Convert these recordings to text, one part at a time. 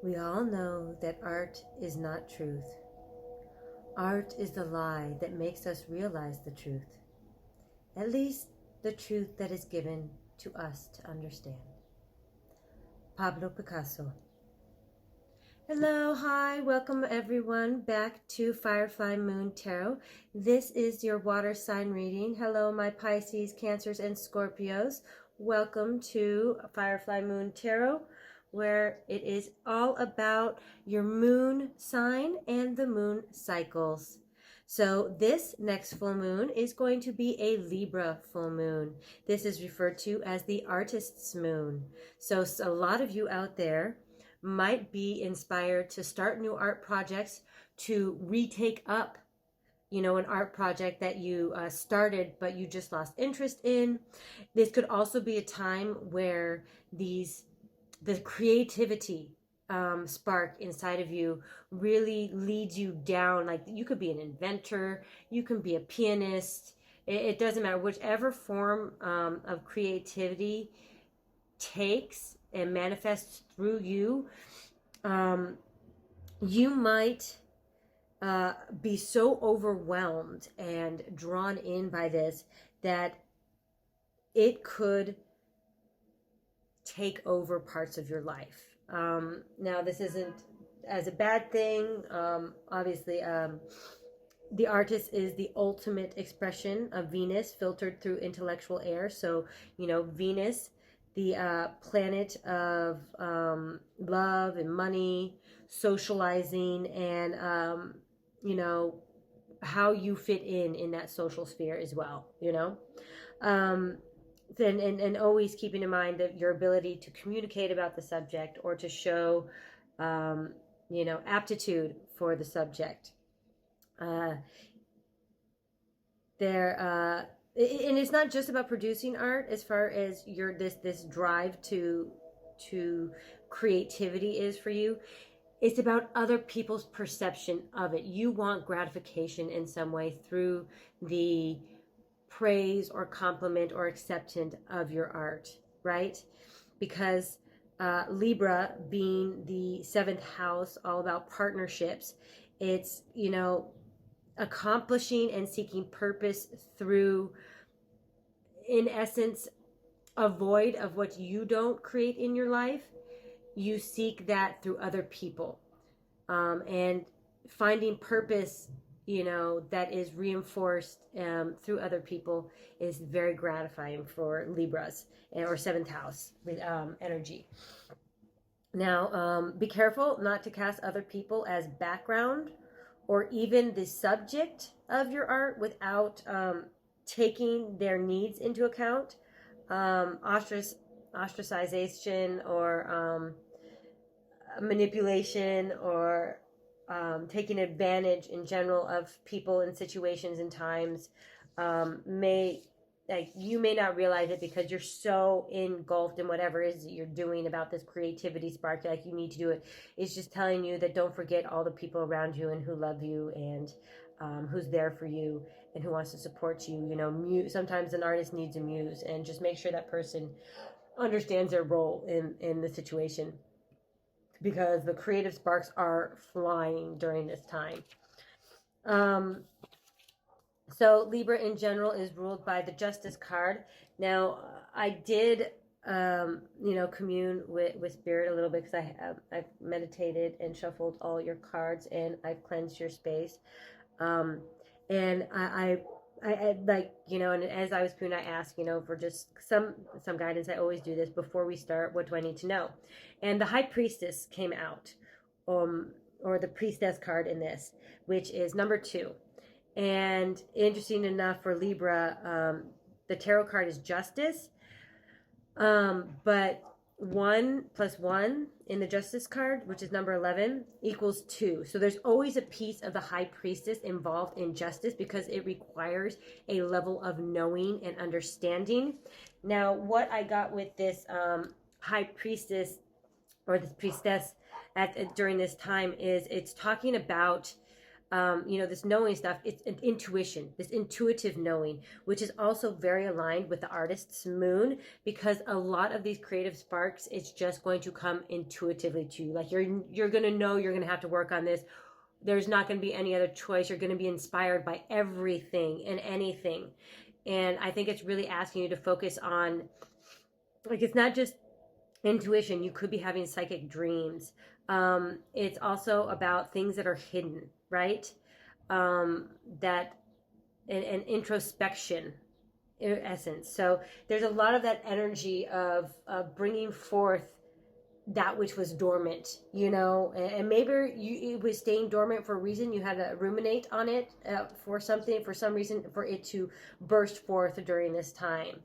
We all know that art is not truth. Art is the lie that makes us realize the truth, at least the truth that is given to us to understand. Pablo Picasso. Hello, hi, welcome everyone back to Firefly Moon Tarot. This is your water sign reading. Hello, my Pisces, Cancers, and Scorpios. Welcome to Firefly Moon Tarot, where it is all about your moon sign and the moon cycles. So this next full moon is going to be a Libra full moon. This is referred to as the artist's moon. So a lot of you out there might be inspired to start new art projects, to retake up, an art project that you started but you just lost interest in. This could also be a time where the creativity spark inside of you really leads you down. Like, you could be an inventor, you can be a pianist, it doesn't matter. Whichever form of creativity takes and manifests through you, you might be so overwhelmed and drawn in by this that it could take over parts of your life. Now, this isn't as a bad thing. Obviously, the artist is the ultimate expression of Venus filtered through intellectual air. So, Venus, the planet of love and money, socializing, and how you fit in that social sphere as well. And always keeping in mind that your ability to communicate about the subject or to show aptitude for the subject. And it's not just about producing art, as far as your this drive to creativity is for you. It's about other people's perception of it. You want gratification in some way through the praise or compliment or acceptance of your art, right? Because Libra, being the 7th house, all about partnerships, it's, accomplishing and seeking purpose through, in essence, a void of what you don't create in your life. You seek that through other people, and finding purpose, that is reinforced through other people is very gratifying for Libras or 7th house energy. Now, be careful not to cast other people as background or even the subject of your art without taking their needs into account. Ostracization or manipulation or taking advantage in general of people and situations and times you may not realize it because you're so engulfed in whatever it is that you're doing about this creativity spark. Like, you need to do it. It's just telling you that don't forget all the people around you and who love you and who's there for you and who wants to support you. Sometimes an artist needs a muse, and just make sure that person understands their role in the situation, because the creative sparks are flying during this time. So Libra in general is ruled by the Justice card. Now, I did, commune with Spirit a little bit, because I've meditated and shuffled all your cards, and I've cleansed your space. And I like, and as I was praying, I asked, for just some guidance. I always do this before we start. What do I need to know? And the High Priestess came out, or the Priestess card in this, which is number 2. And interesting enough, for Libra, the tarot card is Justice, but 1 + 1 in the Justice card, which is number 11, equals 2. So there's always a piece of the High Priestess involved in justice, because it requires a level of knowing and understanding. Now, what I got with this High Priestess, or this Priestess during this time, is it's talking about this knowing stuff, it's an intuition, this intuitive knowing, which is also very aligned with the artist's moon, because a lot of these creative sparks, it's just going to come intuitively to you. Like you're going to know you're going to have to work on this. There's not going to be any other choice. You're going to be inspired by everything and anything. And I think it's really asking you to focus on, like, it's not just intuition. You could be having psychic dreams. It's also about things that are hidden, right? That and introspection in essence. So there's a lot of that energy of bringing forth that which was dormant, and maybe it was staying dormant for a reason. You had to ruminate on it for some reason, for it to burst forth during this time.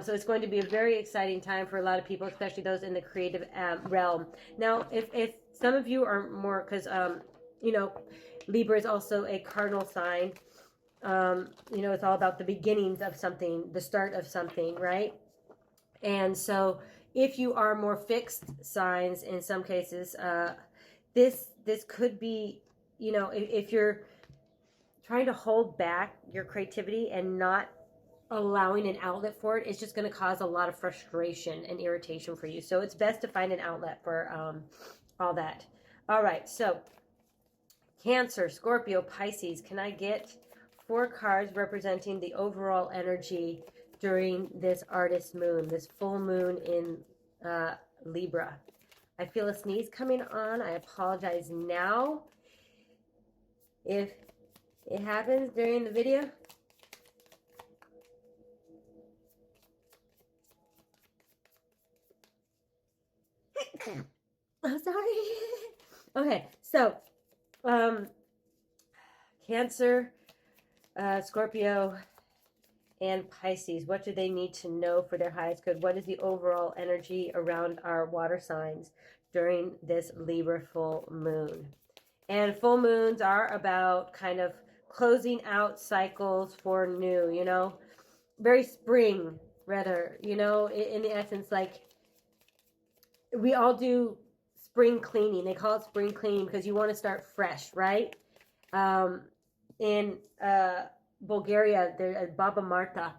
So it's going to be a very exciting time for a lot of people, especially those in the creative realm. Now, if some of you are more, because, Libra is also a cardinal sign. It's all about the beginnings of something, the start of something, right? And so if you are more fixed signs, in some cases, this could be, if you're trying to hold back your creativity and not allowing an outlet for it, it's just going to cause a lot of frustration and irritation for you. So it's best to find an outlet for all that. All right, so Cancer, Scorpio, Pisces. Can I get 4 cards representing the overall energy during this artist moon, this full moon in Libra? I feel a sneeze coming on. I apologize now if it happens during the video. I'm sorry. Okay, so Cancer, Scorpio, and Pisces. What do they need to know for their highest good? What is the overall energy around our water signs during this Libra full moon? And full moons are about kind of closing out cycles for new, very spring, rather, in the essence, like we all do spring cleaning. They call it spring cleaning because you want to start fresh, right? In Bulgaria, there's Baba Marta.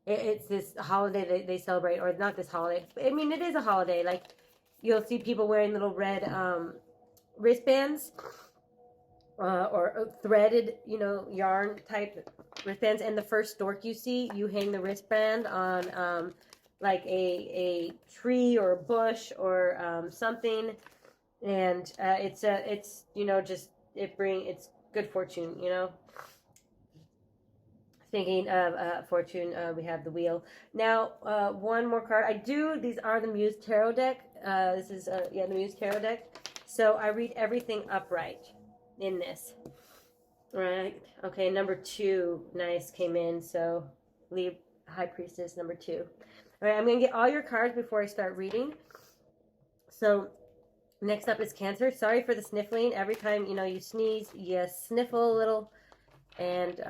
It's this holiday they celebrate, or not this holiday. I mean, it is a holiday. Like, you'll see people wearing little red wristbands or threaded, yarn type wristbands. And the first stork you see, you hang the wristband on like a tree or a bush or something, and it's good fortune. Thinking of fortune, we have the wheel. Now, one more card. These are the Muse tarot deck. This is the Muse tarot deck. So I read everything upright in this. Right. Okay. Number 2, nice, came in. So leave High Priestess number 2. All right, I'm going to get all your cards before I start reading. So next up is Cancer. Sorry for the sniffling. Every time, you sneeze, you sniffle a little. And,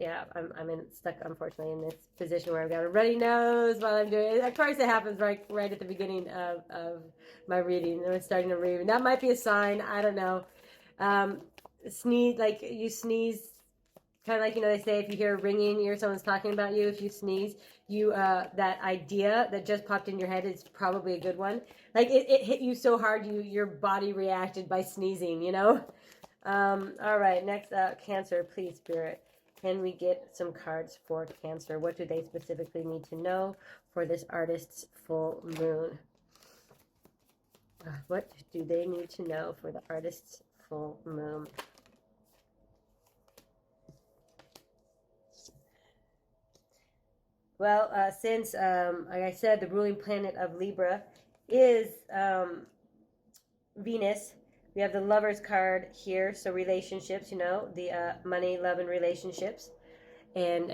yeah, I'm stuck, unfortunately, in this position where I've got a runny nose while I'm doing it. Of course, it happens right at the beginning of my reading. I'm starting to read. That might be a sign. I don't know. Sneeze, like you sneeze. Kind of like, they say if you hear a ringing ear, someone's talking about you. If you sneeze, that idea that just popped in your head is probably a good one. Like it hit you so hard, your body reacted by sneezing, All right, next Cancer, please, Spirit. Can we get some cards for Cancer? What do they specifically need to know for this artist's full moon? What do they need to know for the artist's full moon? Well, since, like I said, the ruling planet of Libra is Venus, we have the Lover's card here. So relationships, the money, love, and relationships. And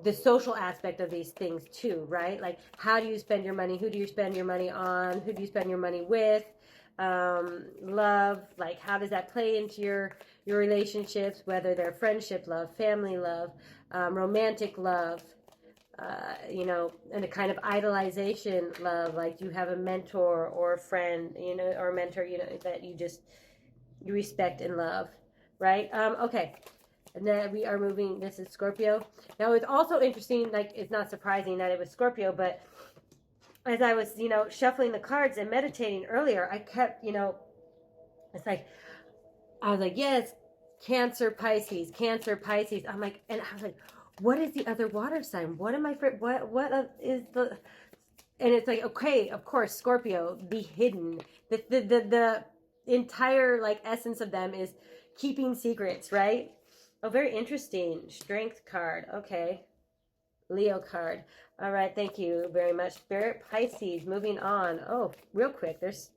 the social aspect of these things too, right? Like, how do you spend your money? Who do you spend your money on? Who do you spend your money with? Love, like, how does that play into your relationships, whether they're friendship love, family love, romantic love, and a kind of idolization love, like you have a mentor or a friend, or a mentor, that you respect and love. right? Okay. And then we are moving, this is Scorpio. Now, it's also interesting, like, it's not surprising that it was Scorpio, but as I was, shuffling the cards and meditating earlier, I kept, it's like, I was like, yes, Cancer, Pisces, Cancer, Pisces. I'm like, and I was like, what is the other water sign? What am I, what is the, and it's like, okay, of course, Scorpio, the hidden, the entire, like, essence of them is keeping secrets, right? Oh, very interesting. Strength card. Okay. Leo card. All right. Thank you very much. Spirit, Pisces. Moving on. Oh, real quick. There's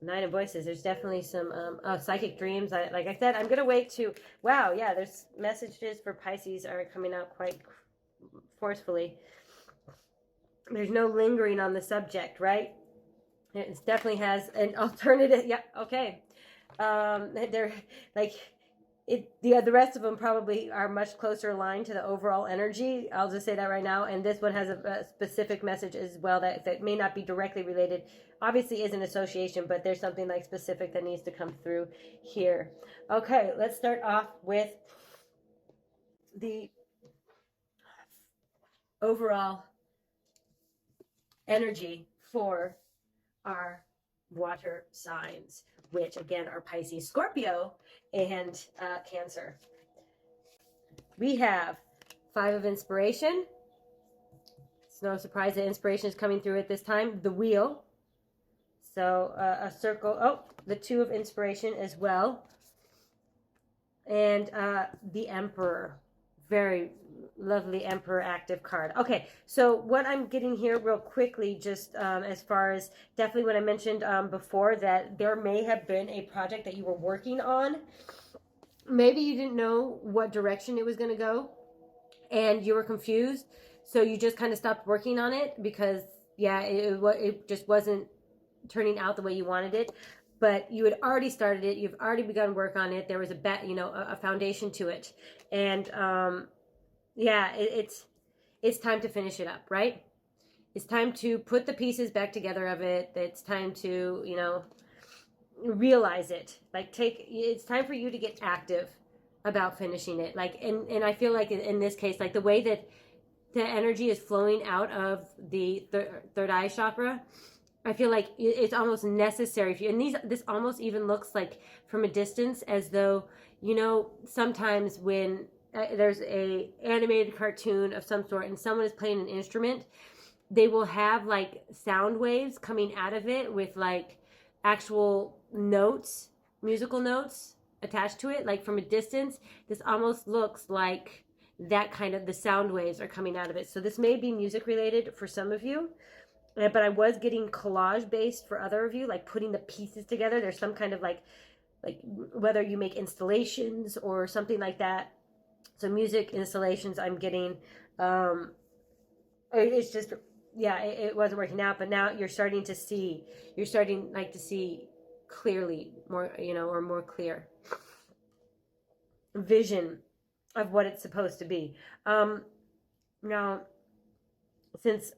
Nine of Voices. There's definitely some psychic dreams. Like I said, I'm going to wait to... Wow, yeah, there's messages for Pisces are coming out quite forcefully. There's no lingering on the subject, right? It definitely has an alternative. Yeah, okay. They're like... the rest of them probably are much closer aligned to the overall energy. I'll just say that right now. And this one has a specific message as well that may not be directly related. Obviously is an association, but there's something like specific that needs to come through here. Okay, let's start off with the overall energy for our water signs, which again are Pisces, Scorpio, and Cancer. We have Five of Inspiration. It's no surprise that inspiration is coming through at this time. The Wheel. So a circle. Oh, the Two of Inspiration as well. And the Emperor. Very lovely Emperor active card. Okay, so what I'm getting here real quickly, just as far as definitely what I mentioned before, that there may have been a project that you were working on. Maybe you didn't know what direction it was going to go and you were confused. So you just kind of stopped working on it because, yeah, it just wasn't turning out the way you wanted it. But you had already started it. You've already begun work on it. There was a foundation to it. And, yeah, it's time to finish it up, right? It's time to put the pieces back together of it. It's time to, realize it. Like, it's time for you to get active about finishing it. Like, and I feel like in this case, like the way that the energy is flowing out of the third eye chakra, I feel like it's almost necessary for you. And this almost even looks like from a distance as though, sometimes when there's a animated cartoon of some sort and someone is playing an instrument, they will have like sound waves coming out of it with like actual notes, musical notes attached to it. Like from a distance, this almost looks like that kind of, the sound waves are coming out of it. So this may be music related for some of you, but I was getting collage based for other of you, like putting the pieces together. There's some kind of like whether you make installations or something like that. So music installations I'm getting, it's just, yeah, it wasn't working out, but now you're starting to see clearly more, or more clear vision of what it's supposed to be. Now, since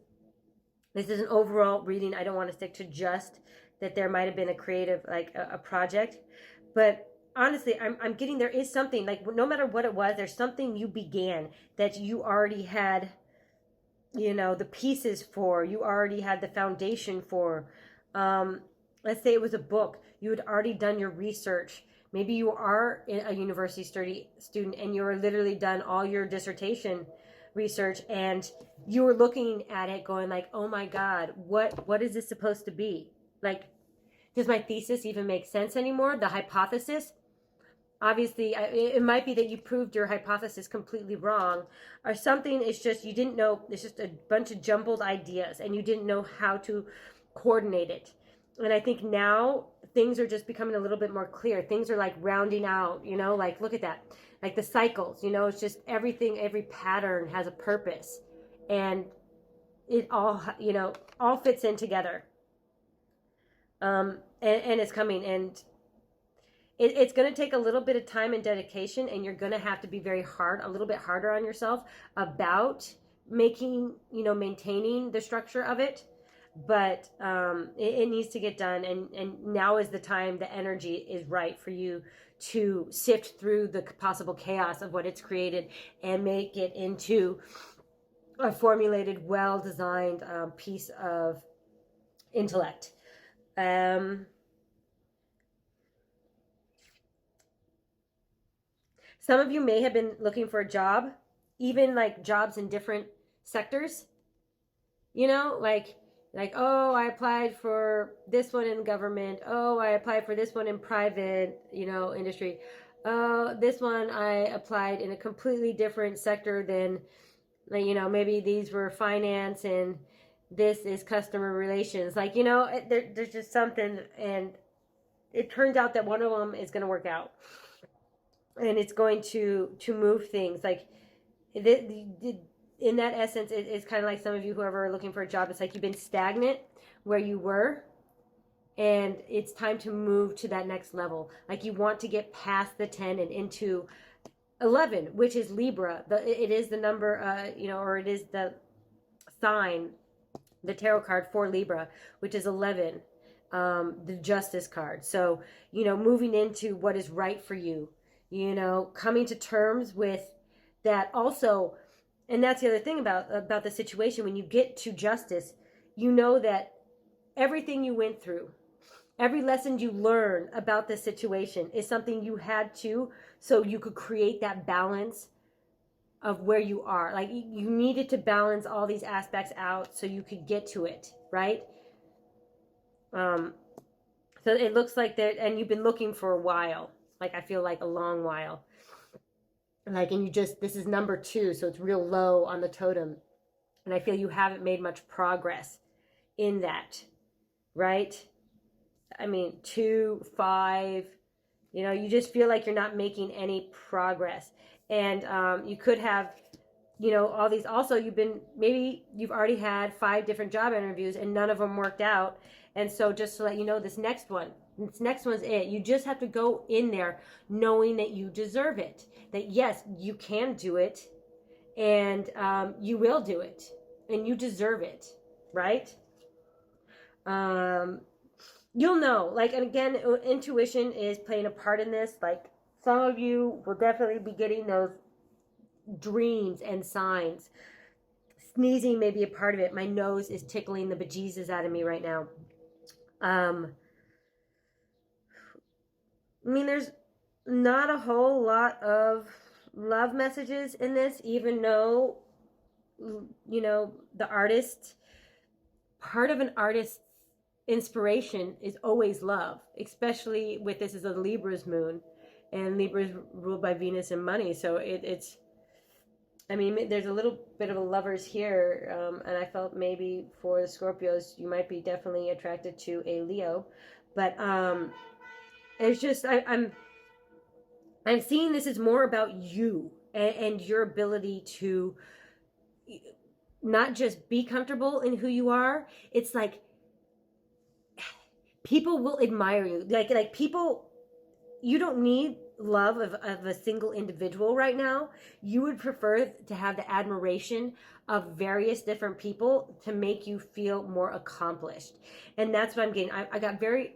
this is an overall reading, I don't want to stick to just that there might have been a creative, like a project, but honestly, I'm getting, there is something, like no matter what it was, there's something you began that you already had, the pieces for, you already had the foundation for. Let's say it was a book. You had already done your research. Maybe you are a university student and you're literally done all your dissertation research and you were looking at it going like, oh my God, what is this supposed to be? Like, does my thesis even make sense anymore? The hypothesis? Obviously, it might be that you proved your hypothesis completely wrong, or something. It's just you didn't know. It's just a bunch of jumbled ideas, and you didn't know how to coordinate it. And I think now things are just becoming a little bit more clear. Things are like rounding out, like look at that. Like the cycles, it's just everything, every pattern has a purpose. And it all, all fits in together. And it's coming, and it's going to take a little bit of time and dedication, and you're going to have to be a little bit harder on yourself about maintaining the structure of it. but it needs to get done, and now is the time, the energy is right for you to sift through the possible chaos of what it's created and make it into a formulated, well-designed piece of intellect. Some of you may have been looking for a job, even like jobs in different sectors, you know, like, oh, I applied for this one in government. Oh, I applied for this one in private, you know, industry. Oh, this one I applied in a completely different sector than, like, you know, maybe these were finance and this is customer relations. Like, you know, there's just something, and it turns out that one of them is going to work out, and it's going to move things. Like, in that essence, it's kind of like some of you who are looking for a job. It's like you've been stagnant where you were, and it's time to move to that next level. Like, you want to get past the 10 and into 11, which is Libra. It is the number, you know, or it is the sign, the tarot card for Libra, which is 11, the Justice card. So, you know, moving into what is right for you, you know, coming to terms with that also. And that's the other thing about the situation. When you get to justice, you know that everything you went through, every lesson you learn about the situation is something you had to, so you could create that balance of where you are. Like, you needed to balance all these aspects out so you could get to it, right? So it looks like that, and you've been looking for a while. Like, I feel like a long while. Like, and you just, this is number 2, so it's real low on the totem. And I feel you haven't made much progress in that, right? I mean, 2, 5, you know, you just feel like you're not making any progress. And you could have, you know, all these, also maybe you've already had 5 different job interviews and none of them worked out. And so just to let you know, this next one's it. You just have to go in there knowing that you deserve it. That yes, you can do it, and you will do it, and you deserve it, right? You'll know, like, and again, intuition is playing a part in this. Like, some of you will definitely be getting those dreams and signs. Sneezing may be a part of it. My nose is tickling the bejesus out of me right now. I mean, there's not a whole lot of love messages in this, even though, you know, the artist, part of an artist's inspiration is always love, especially with this is a Libra's moon, and Libra is ruled by Venus and money. So it's, I mean, there's a little bit of a lovers here, and I felt maybe for the Scorpios, you might be definitely attracted to a Leo, but it's just, I'm seeing this is more about you and your ability to not just be comfortable in who you are. It's like people will admire you. Like people, you don't need love of a single individual right now. You would prefer to have the admiration of various different people to make you feel more accomplished. And that's what I'm getting. I got very,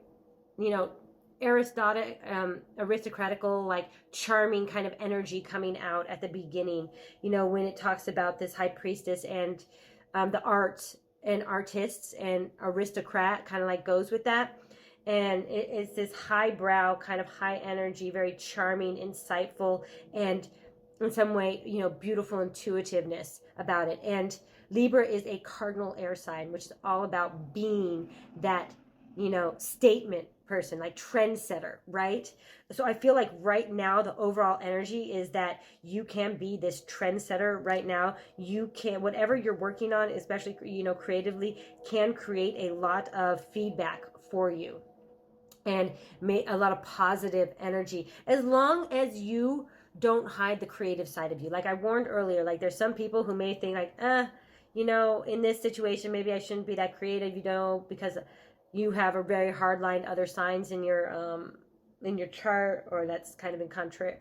you know, aristocratical, like charming kind of energy coming out at the beginning, you know, when it talks about this high priestess and the arts and artists, and aristocrat kind of like goes with that. And it's this highbrow, kind of high energy, very charming, insightful, and in some way, you know, beautiful intuitiveness about it. And Libra is a cardinal air sign, which is all about being that, you know, statement person, like trendsetter, right? So I feel like right now the overall energy is that you can be this trendsetter right now. You can, whatever you're working on, especially, you know, creatively, can create a lot of feedback for you and make a lot of positive energy, as long as you don't hide the creative side of you. Like I warned earlier, like there's some people who may think like, you know, in this situation, maybe I shouldn't be that creative, you know, because you have a very hard line other signs in your chart, or that's kind of in contrary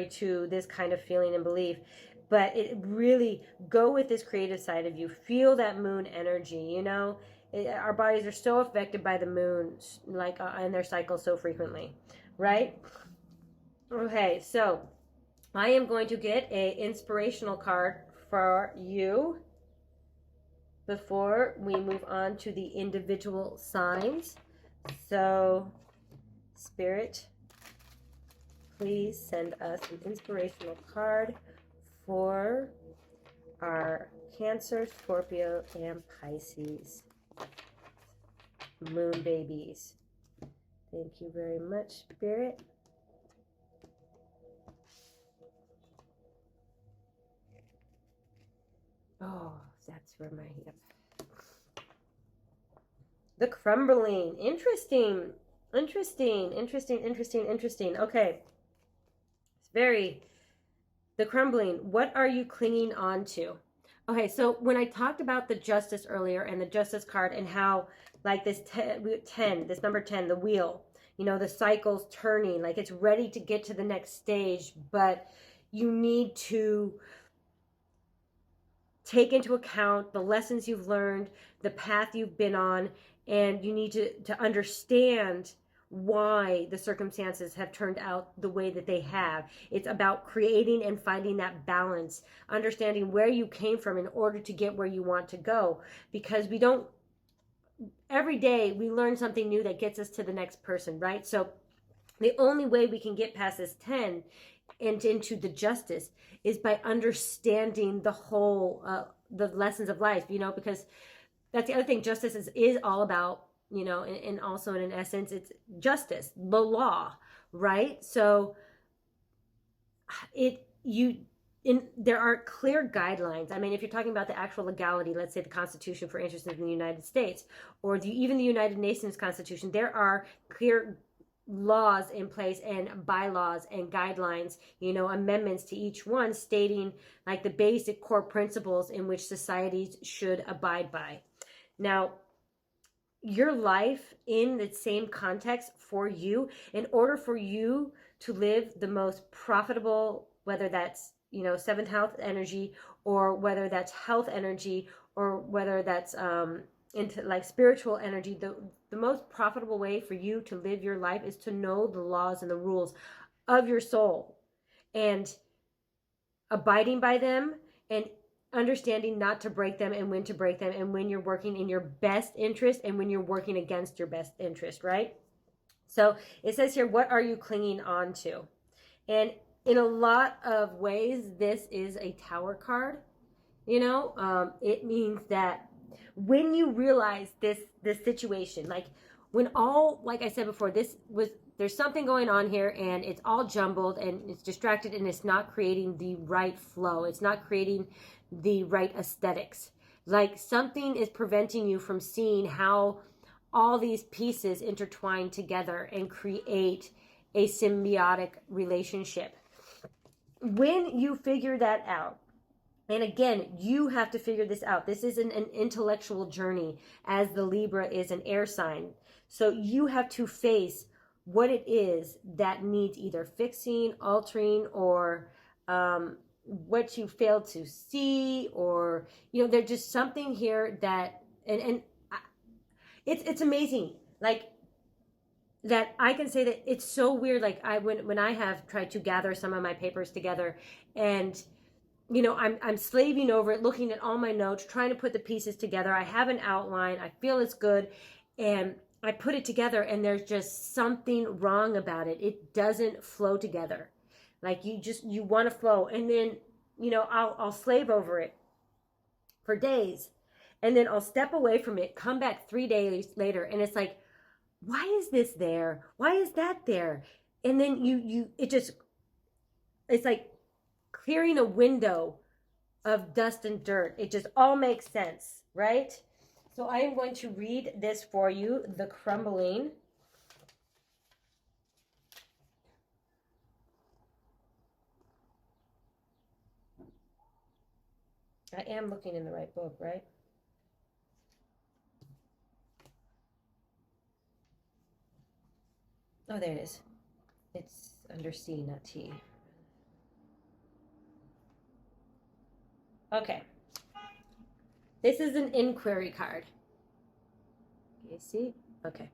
to this kind of feeling and belief. but it really, go with this creative side of you. Feel that moon energy, you know. Our bodies are so affected by the moon, like in their cycle so frequently, right? Okay, so I am going to get a inspirational card for you before we move on to the individual signs. So, Spirit, please send us an inspirational card for our Cancer, Scorpio, and Pisces moon babies. Thank you very much, Spirit. Oh, that's where my, yep. The crumbling. Interesting. Interesting. Okay. It's very, the crumbling. What are you clinging on to? Okay, so when I talked about the Justice earlier and the Justice card and how, like, this 10, this number 10, the wheel, you know, the cycle's turning, like it's ready to get to the next stage, but you need to take into account the lessons you've learned, the path you've been on, and you need to understand why the circumstances have turned out the way that they have. It's about creating and finding that balance, understanding where you came from in order to get where you want to go. Because we don't, every day we learn something new that gets us to the next person, right? So the only way we can get past this 10 and into the Justice is by understanding the whole, the lessons of life, you know, because that's the other thing. Justice is all about, you know, and also in an essence, it's justice, the law, right? So there are clear guidelines. I mean, if you're talking about the actual legality, let's say the Constitution, for instance, in the United States, or even the United Nations Constitution, there are clear laws in place and bylaws and guidelines, you know, amendments to each one stating like the basic core principles in which societies should abide by. Now, your life in the same context for you, in order for you to live the most profitable, whether that's, you know, seventh house energy, or whether that's health energy, or whether that's into like spiritual energy, the most profitable way for you to live your life is to know the laws and the rules of your soul and abiding by them and understanding not to break them and when to break them and when you're working in your best interest and when you're working against your best interest, right? So it says here, what are you clinging on to? And in a lot of ways, this is a Tower card. You know, it means that when you realize this situation, like when all, like I said before, there's something going on here and it's all jumbled and it's distracted and it's not creating the right flow. It's not creating the right aesthetics. Like something is preventing you from seeing how all these pieces intertwine together and create a symbiotic relationship. When you figure that out, and again, you have to figure this out. This isn't an intellectual journey, as the Libra is an air sign. So you have to face what it is that needs either fixing, altering, or what you failed to see, or, you know, there's just something here that, and it's amazing. Like, that I can say that it's so weird. Like when I have tried to gather some of my papers together, and you know, I'm slaving over it, looking at all my notes, trying to put the pieces together. I have an outline. I feel it's good. And I put it together and there's just something wrong about it. It doesn't flow together. Like you want to flow. And then, you know, I'll slave over it for days. And then I'll step away from it, come back 3 days later. And it's like, why is this there? Why is that there? And then it's like clearing a window of dust and dirt. It just all makes sense, right? So I am going to read this for you, The Crumbling. I am looking in the right book, right? Oh, there it is. It's under C, not T. Okay. This is an inquiry card. You see? Okay.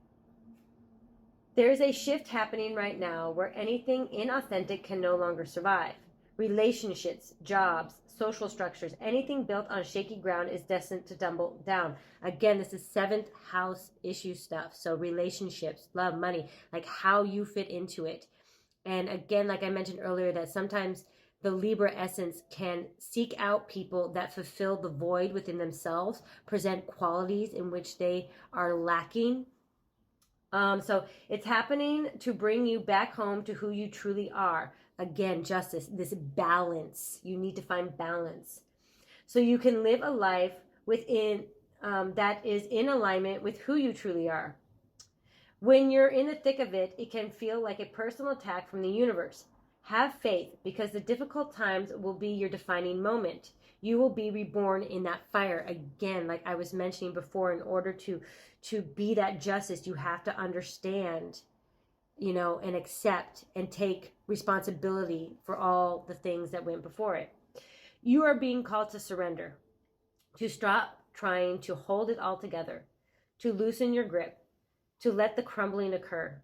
There's a shift happening right now where anything inauthentic can no longer survive. Relationships, jobs, social structures, anything built on shaky ground is destined to tumble down. Again, this is seventh house issue stuff. So relationships, love, money, like how you fit into it. And again, like I mentioned earlier, that sometimes the Libra essence can seek out people that fulfill the void within themselves, present qualities in which they are lacking. So it's happening to bring you back home to who you truly are. Again, justice, this balance. You need to find balance. So you can live a life within that is in alignment with who you truly are. When you're in the thick of it, it can feel like a personal attack from the universe. Have faith, because the difficult times will be your defining moment. You will be reborn in that fire again, like I was mentioning before. In order to be that justice, you have to understand, and accept and take responsibility for all the things that went before it. You are being called to surrender, to stop trying to hold it all together, to loosen your grip, to let the crumbling occur.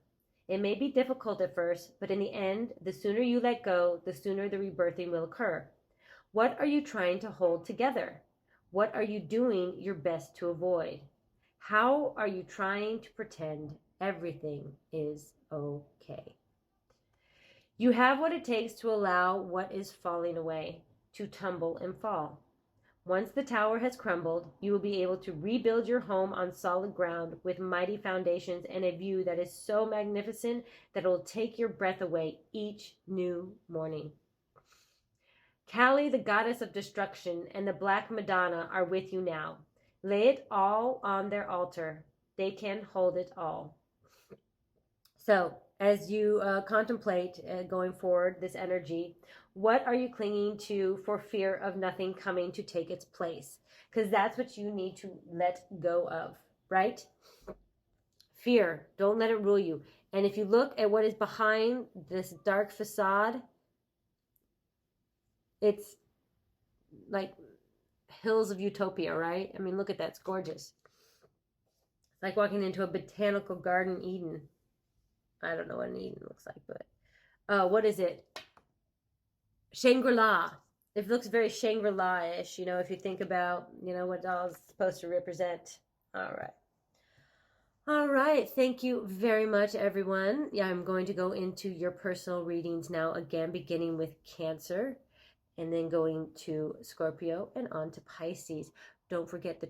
It may be difficult at first, but in the end, the sooner you let go, the sooner the rebirthing will occur. What are you trying to hold together? What are you doing your best to avoid? How are you trying to pretend everything is okay? You have what it takes to allow what is falling away to tumble and fall. Once the tower has crumbled, you will be able to rebuild your home on solid ground with mighty foundations and a view that is so magnificent that it will take your breath away each new morning. Kali, the goddess of destruction, and the Black Madonna are with you now. Lay it all on their altar. They can hold it all. So, as you contemplate going forward this energy, what are you clinging to for fear of nothing coming to take its place? Because that's what you need to let go of, right? Fear. Don't let it rule you. And if you look at what is behind this dark facade, it's like hills of utopia, right? I mean, look at that. It's gorgeous. It's like walking into a botanical garden Eden. I don't know what an Eden looks like, but what is it? Shangri-La. It looks very Shangri-La-ish, if you think about, what doll's supposed to represent. All right. All right. Thank you very much, everyone. Yeah, I'm going to go into your personal readings now, again, beginning with Cancer and then going to Scorpio and on to Pisces. Don't forget the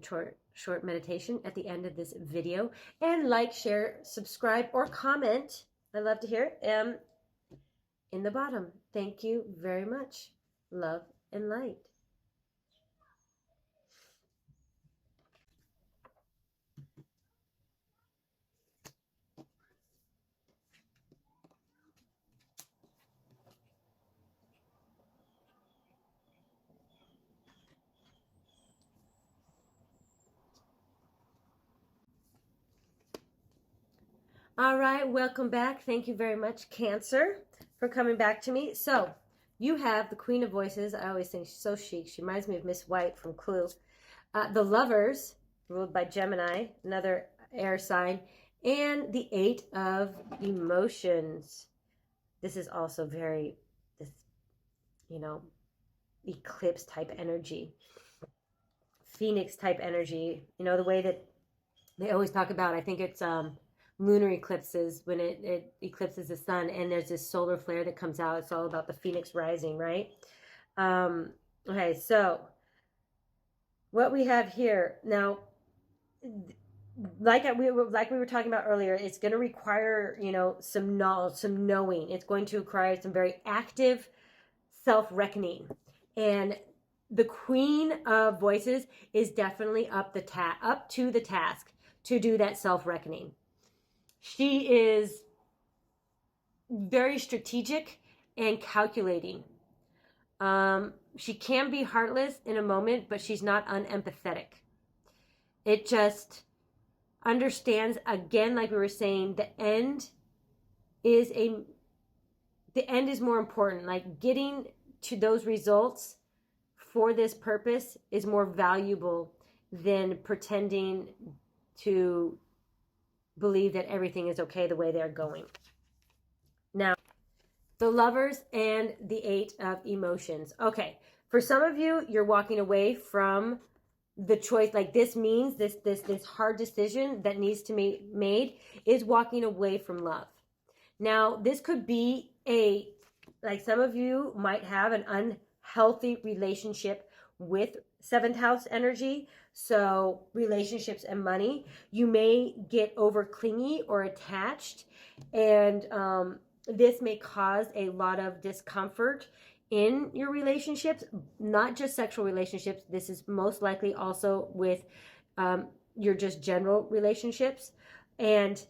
short meditation at the end of this video. And like, share, subscribe, or comment. I love to hear it. In the bottom. Thank you very much. Love and light. All right, welcome back. Thank you very much, Cancer, for coming back to me. So, you have the Queen of Voices. I always think she's so chic. She reminds me of Miss White from Clue. The Lovers, ruled by Gemini, another air sign, and the Eight of Emotions. This is also very, eclipse type energy, Phoenix type energy. The way that they always talk about, I think it's lunar eclipses, when it eclipses the sun and there's this solar flare that comes out. It's all about the Phoenix rising, right? Okay, so what we have here now, like we were talking about earlier, it's going to require, some knowledge, some knowing. It's going to require some very active self-reckoning. And the Queen of Voices is definitely up to the task to do that self-reckoning. She is very strategic and calculating. She can be heartless in a moment, but she's not unempathetic. It just understands, again, like we were saying, the end is more important. Like getting to those results for this purpose is more valuable than pretending to believe that everything is okay the way they're going. Now, the Lovers and the Eight of Emotions. Okay, for some of you, you're walking away from the choice. Like, this means this hard decision that needs to be made is walking away from love. Now, this could be like some of you might have an unhealthy relationship with 7th house energy. So relationships and money, you may get over clingy or attached, and this may cause a lot of discomfort in your relationships, not just sexual relationships. This is most likely also with your just general relationships. And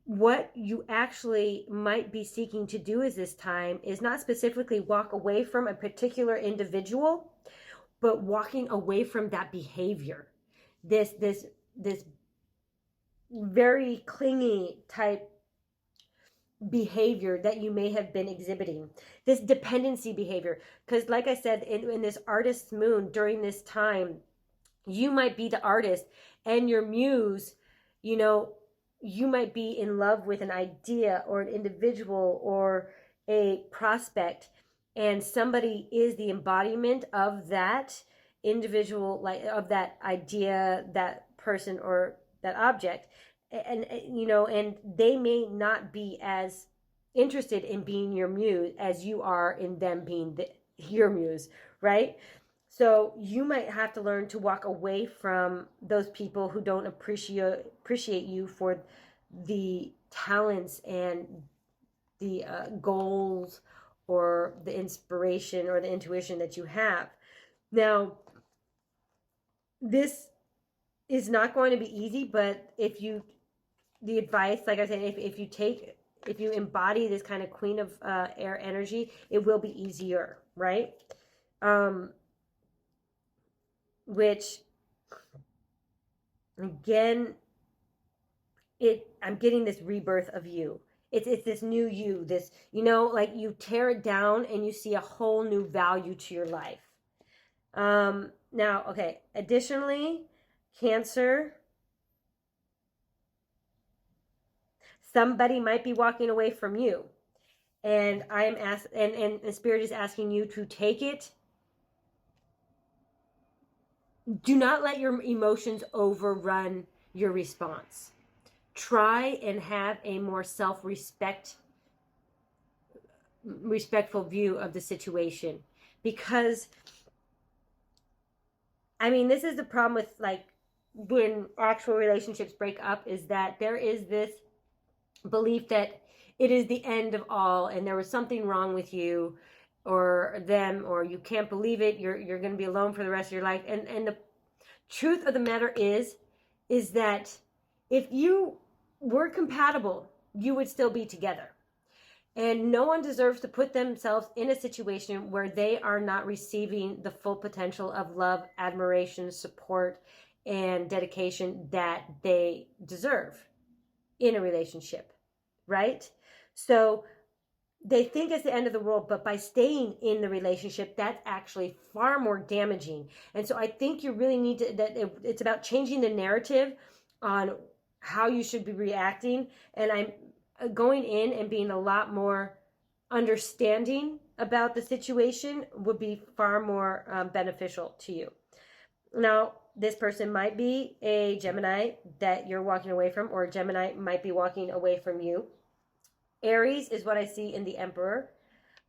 what you actually might be seeking to do is this time is not specifically walk away from a particular individual, but walking away from that behavior, this very clingy type behavior that you may have been exhibiting, this dependency behavior. Because like I said, in this artist's moon during this time, you might be the artist, and your muse, you know, you might be in love with an idea or an individual or a prospect, and somebody is the embodiment of that individual, like of that idea, that person, or that object. And you know, and they may not be as interested in being your muse as you are in them being your muse, right? So you might have to learn to walk away from those people who don't appreciate you for the talents and the goals or the inspiration or the intuition that you have. Now, this is not going to be easy, but the advice, like I said, if you embody this kind of Queen of Air energy, it will be easier, right? Which, again, I'm getting this rebirth of you. It's this new you, this, you know, like you tear it down and you see a whole new value to your life. Now, okay, additionally, Cancer, somebody might be walking away from you, and and the Spirit is asking you to take it. Do not let your emotions overrun your response. Try and have a more respectful view of the situation, because I mean, this is the problem with, like, when actual relationships break up, is that there is this belief that it is the end of all and there was something wrong with you or them, or you can't believe it, you're going to be alone for the rest of your life. And the truth of the matter is that if you were compatible, you would still be together. And no one deserves to put themselves in a situation where they are not receiving the full potential of love, admiration, support, and dedication that they deserve in a relationship, right? So they think it's the end of the world, but by staying in the relationship, that's actually far more damaging. And so I think you really need to, it's about changing the narrative on how you should be reacting. And I'm going in and being a lot more understanding about the situation would be far more beneficial to you. Now, this person might be a Gemini that you're walking away from, or a Gemini might be walking away from you. Aries is what I see in the Emperor.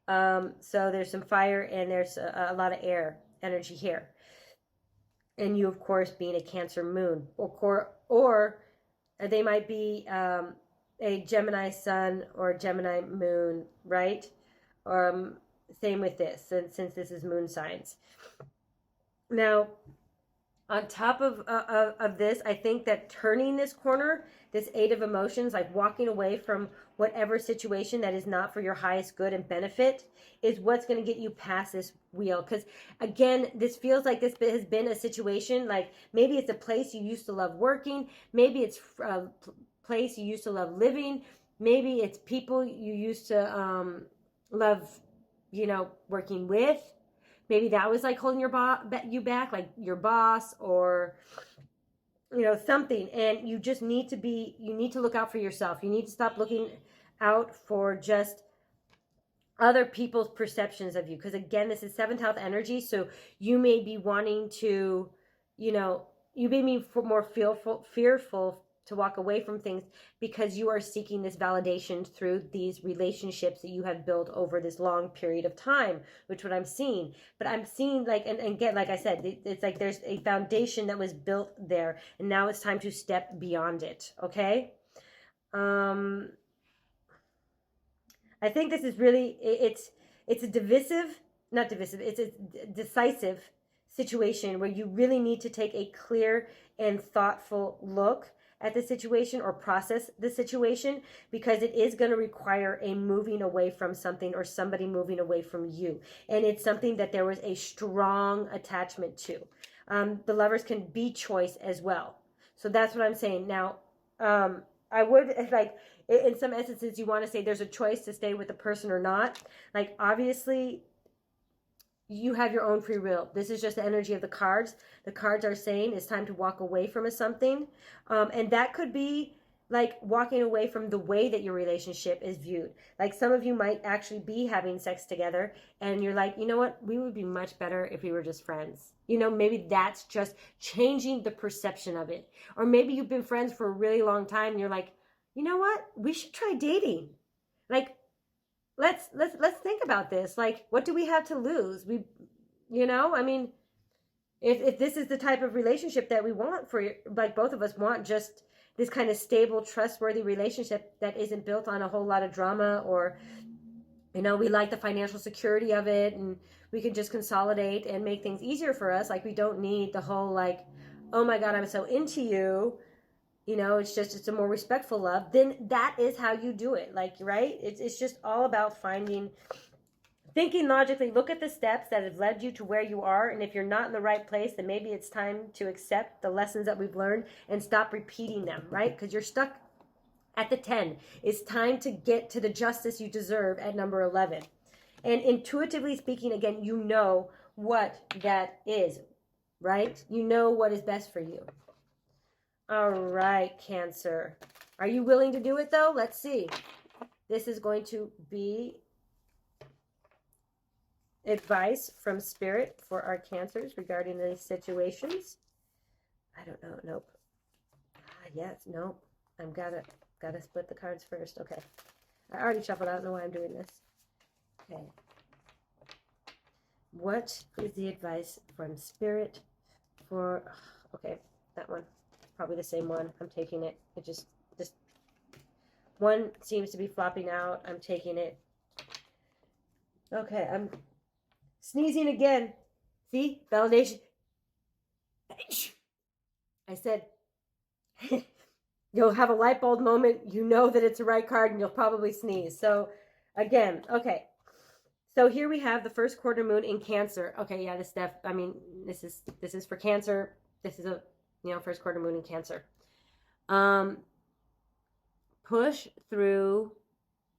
So there's some fire and there's a lot of air energy here. And you, of course, being a Cancer moon. Or they might be a Gemini sun or Gemini moon, right? Same with this, since this is moon signs. Now, on top of this, I think that turning this corner, this 8 of emotions, like walking away from whatever situation that is not for your highest good and benefit, is what's going to get you past this wheel. Because again, this feels like this has been a situation, like maybe it's a place you used to love working, maybe it's a place you used to love living, maybe it's people you used to love, you know, working with. maybe that was like holding you back, like your boss or, you know, something. And you just need to you need to look out for yourself. You need to stop looking out for just other people's perceptions of you. Because again, this is seventh house energy. So you may be wanting to, you know, you may be more fearful to walk away from things because you are seeking this validation through these relationships that you have built over this long period of time, which what I'm seeing. But I'm seeing like, and again, like I said, it's like there's a foundation that was built there, and now it's time to step beyond it. Okay. I think this is really, it's a it's a decisive situation where you really need to take a clear and thoughtful look at the situation or process the situation, because it is going to require a moving away from something or somebody moving away from you. And it's something that there was a strong attachment to. The Lovers can be choice as well. So that's what I'm saying. Now, I would like, in some instances, you want to say there's a choice to stay with the person or not. Like, obviously, you have your own free will. This is just the energy of the cards. The cards are saying it's time to walk away from something. And that could be like walking away from the way that your relationship is viewed. Like, some of you might actually be having sex together and you're like, you know what? We would be much better if we were just friends. You know, maybe that's just changing the perception of it. Or maybe you've been friends for a really long time and you're like, you know what? We should try dating. Like, let's think about this. Like, what do we have to lose? You know, I mean, if this is the type of relationship that we want like both of us want, just this kind of stable, trustworthy relationship that isn't built on a whole lot of drama, or, you know, we like the financial security of it and we can just consolidate and make things easier for us. Like, we don't need the whole like, oh my God, I'm so into you. You know, it's a more respectful love. Then that is how you do it. Like, right? It's just all about thinking logically. Look at the steps that have led you to where you are. And if you're not in the right place, then maybe it's time to accept the lessons that we've learned and stop repeating them, right? Because you're stuck at the 10. It's time to get to the justice you deserve at number 11. And intuitively speaking, again, you know what that is, right? You know what is best for you. All right, Cancer. Are you willing to do it, though? Let's see. This is going to be advice from Spirit for our Cancers regarding these situations. I don't know. Nope. Yes. Nope. I'm gotta split the cards first. Okay. I already shuffled. I don't know why I'm doing this. Okay. What is the advice from Spirit for... Okay, that one. Probably the same one. I'm taking it. It just one seems to be flopping out. I'm taking it. Okay, I'm sneezing again. See? Validation. I said, you'll have a light bulb moment. You know that it's the right card and you'll probably sneeze. So again, okay. So here we have the first quarter moon in Cancer. Okay, yeah, this is for Cancer. This is a, you know, first quarter moon in Cancer. Push through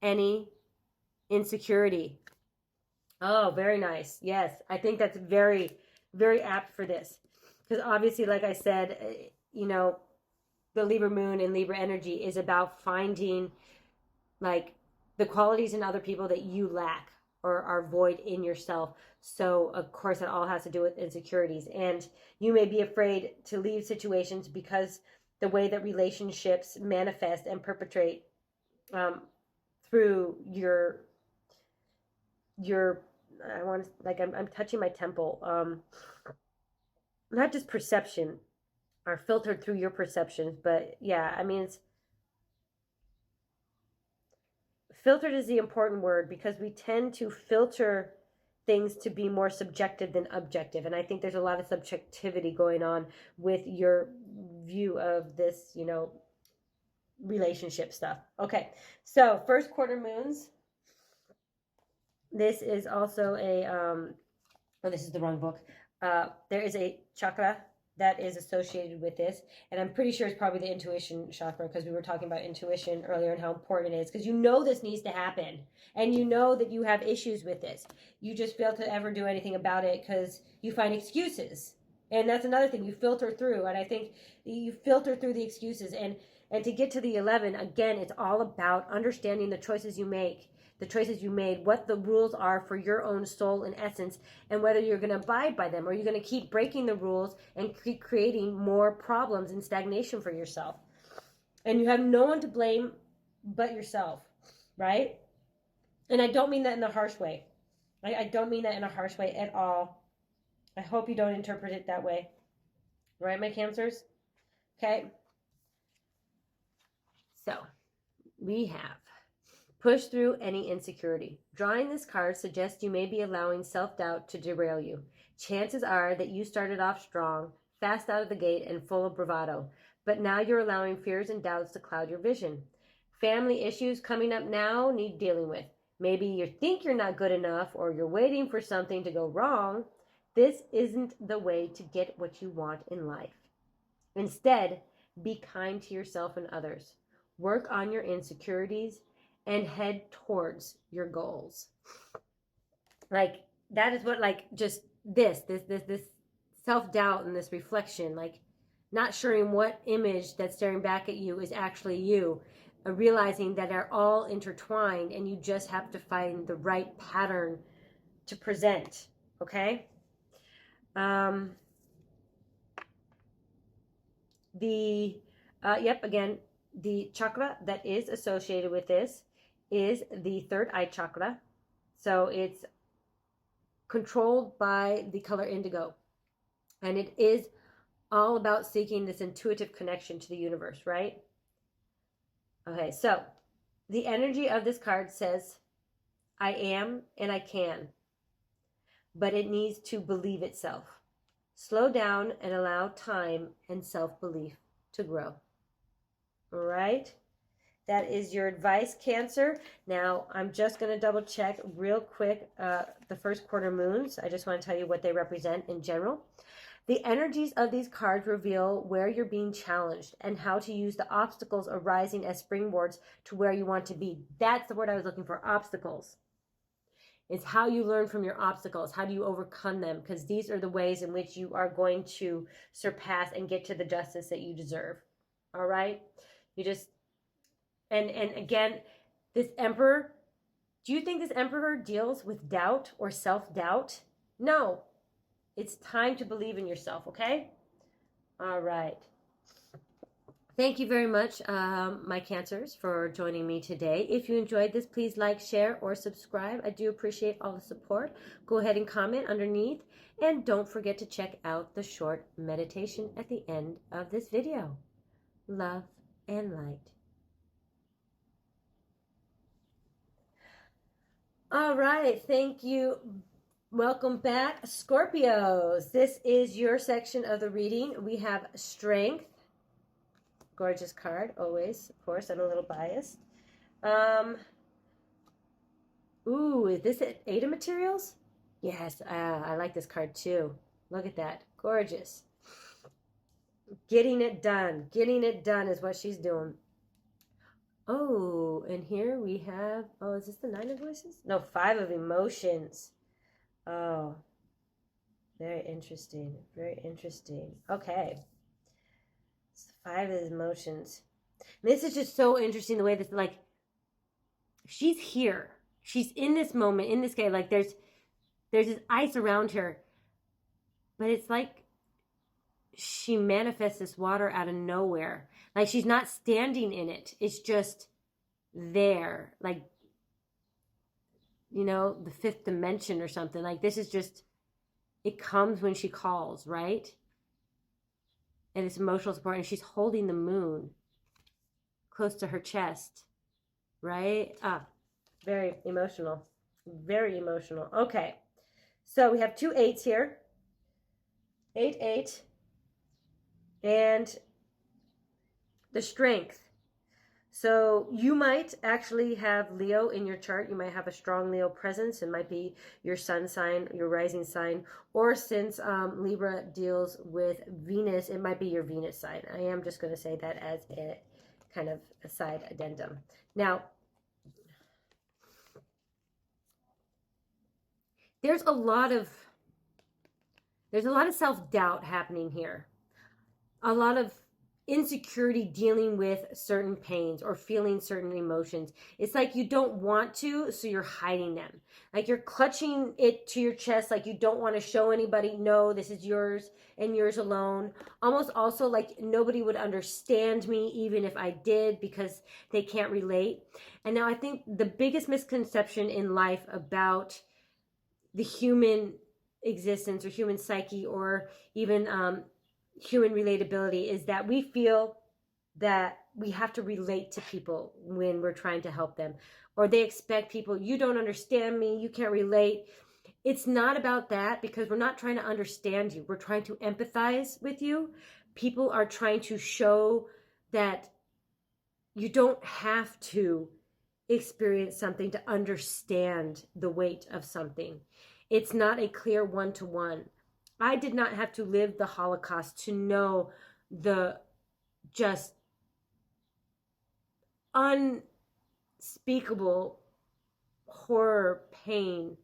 any insecurity. Oh, very nice. Yes, I think that's very, very apt for this. Because obviously, like I said, you know, the Libra moon and Libra energy is about finding like the qualities in other people that you lack or are void in yourself. So of course it all has to do with insecurities, and you may be afraid to leave situations because the way that relationships manifest and perpetrate through your I want to, like, I'm touching my temple, not just perception are filtered through your perceptions, but yeah, I mean, it's filtered is the important word, because we tend to filter things to be more subjective than objective. And I think there's a lot of subjectivity going on with your view of this, you know, relationship stuff. Okay, so first quarter moons. This is also a, oh, this is the wrong book. There is a chakra that is associated with this. And I'm pretty sure it's probably the intuition chakra, because we were talking about intuition earlier and how important it is, because you know this needs to happen and you know that you have issues with this. You just fail to ever do anything about it because you find excuses. And that's another thing, you filter through. And I think you filter through the excuses. And to get to the 11, again, it's all about understanding the choices you make, the choices you made, what the rules are for your own soul and essence, and whether you're going to abide by them or you're going to keep breaking the rules and keep creating more problems and stagnation for yourself. And you have no one to blame but yourself, right? And I don't mean that in a harsh way. I don't mean that in a harsh way at all. I hope you don't interpret it that way. Right, my Cancers? Okay. So, we have push through any insecurity. Drawing this card suggests you may be allowing self-doubt to derail you. Chances are that you started off strong, fast out of the gate, and full of bravado. But now you're allowing fears and doubts to cloud your vision. Family issues coming up now need dealing with. Maybe you think you're not good enough, or you're waiting for something to go wrong. This isn't the way to get what you want in life. Instead, be kind to yourself and others. Work on your insecurities and head towards your goals. Like, that is what, like, just this self-doubt and this reflection, like not sure what image that's staring back at you is actually you, realizing that they're all intertwined and you just have to find the right pattern to present. Okay. Again, the chakra that is associated with this is the third eye chakra. So it's controlled by the color indigo. And it is all about seeking this intuitive connection to the universe, right? Okay, so the energy of this card says, I am and I can, but it needs to believe itself. Slow down and allow time and self-belief to grow. All right? That is your advice, Cancer. Now, I'm just going to double check real quick the first quarter moons. I just want to tell you what they represent in general. The energies of these cards reveal where you're being challenged and how to use the obstacles arising as springboards to where you want to be. That's the word I was looking for, obstacles. It's how you learn from your obstacles. How do you overcome them? Because these are the ways in which you are going to surpass and get to the justice that you deserve. All right? You just... And again, this Emperor, do you think this Emperor deals with doubt or self-doubt? No. It's time to believe in yourself, okay? All right. Thank you very much, my Cancers, for joining me today. If you enjoyed this, please like, share, or subscribe. I do appreciate all the support. Go ahead and comment underneath. And don't forget to check out the short meditation at the end of this video. Love and light. All right, thank you. Welcome back, Scorpios. This is your section of the reading. We have Strength. Gorgeous card, always. Of course, I'm a little biased. Ooh, is this an 8 of materials? Yes, I like this card too. Look at that. Gorgeous. Getting it done. Getting it done is what she's doing. Oh, and here we have, oh, is this the 9 of voices? No, 5 of emotions. Oh, very interesting. Very interesting. Okay. It's 5 of emotions. And this is just so interesting the way this, like, she's here. She's in this moment, in this game. Like, there's this ice around her. But it's like she manifests this water out of nowhere. Like, she's not standing in it. It's just there. Like, you know, the 5th dimension or something. Like, this is just, it comes when she calls, right? And it's emotional support. And she's holding the moon close to her chest, right? Very emotional. Very emotional. Okay. So we have 2 8s here. 8, 8. And the Strength. So you might actually have Leo in your chart. You might have a strong Leo presence. It might be your sun sign, your rising sign, or since Libra deals with Venus, it might be your Venus sign. I am just going to say that as a kind of a side addendum. Now, there's a lot of self-doubt happening here. A lot of insecurity dealing with certain pains or feeling certain emotions. It's like you don't want to, so you're hiding them. Like you're clutching it to your chest, like you don't want to show anybody, no, this is yours and yours alone. Almost also like nobody would understand me even if I did, because they can't relate. And now I think the biggest misconception in life about the human existence or human psyche or even human relatability is that we feel that we have to relate to people when we're trying to help them, or they expect people, you don't understand me, you can't relate. It's not about that, because we're not trying to understand you, we're trying to empathize with you. People are trying to show that you don't have to experience something to understand the weight of something. It's not a clear one-to-one. I did not have to live the Holocaust to know the just unspeakable horror, pain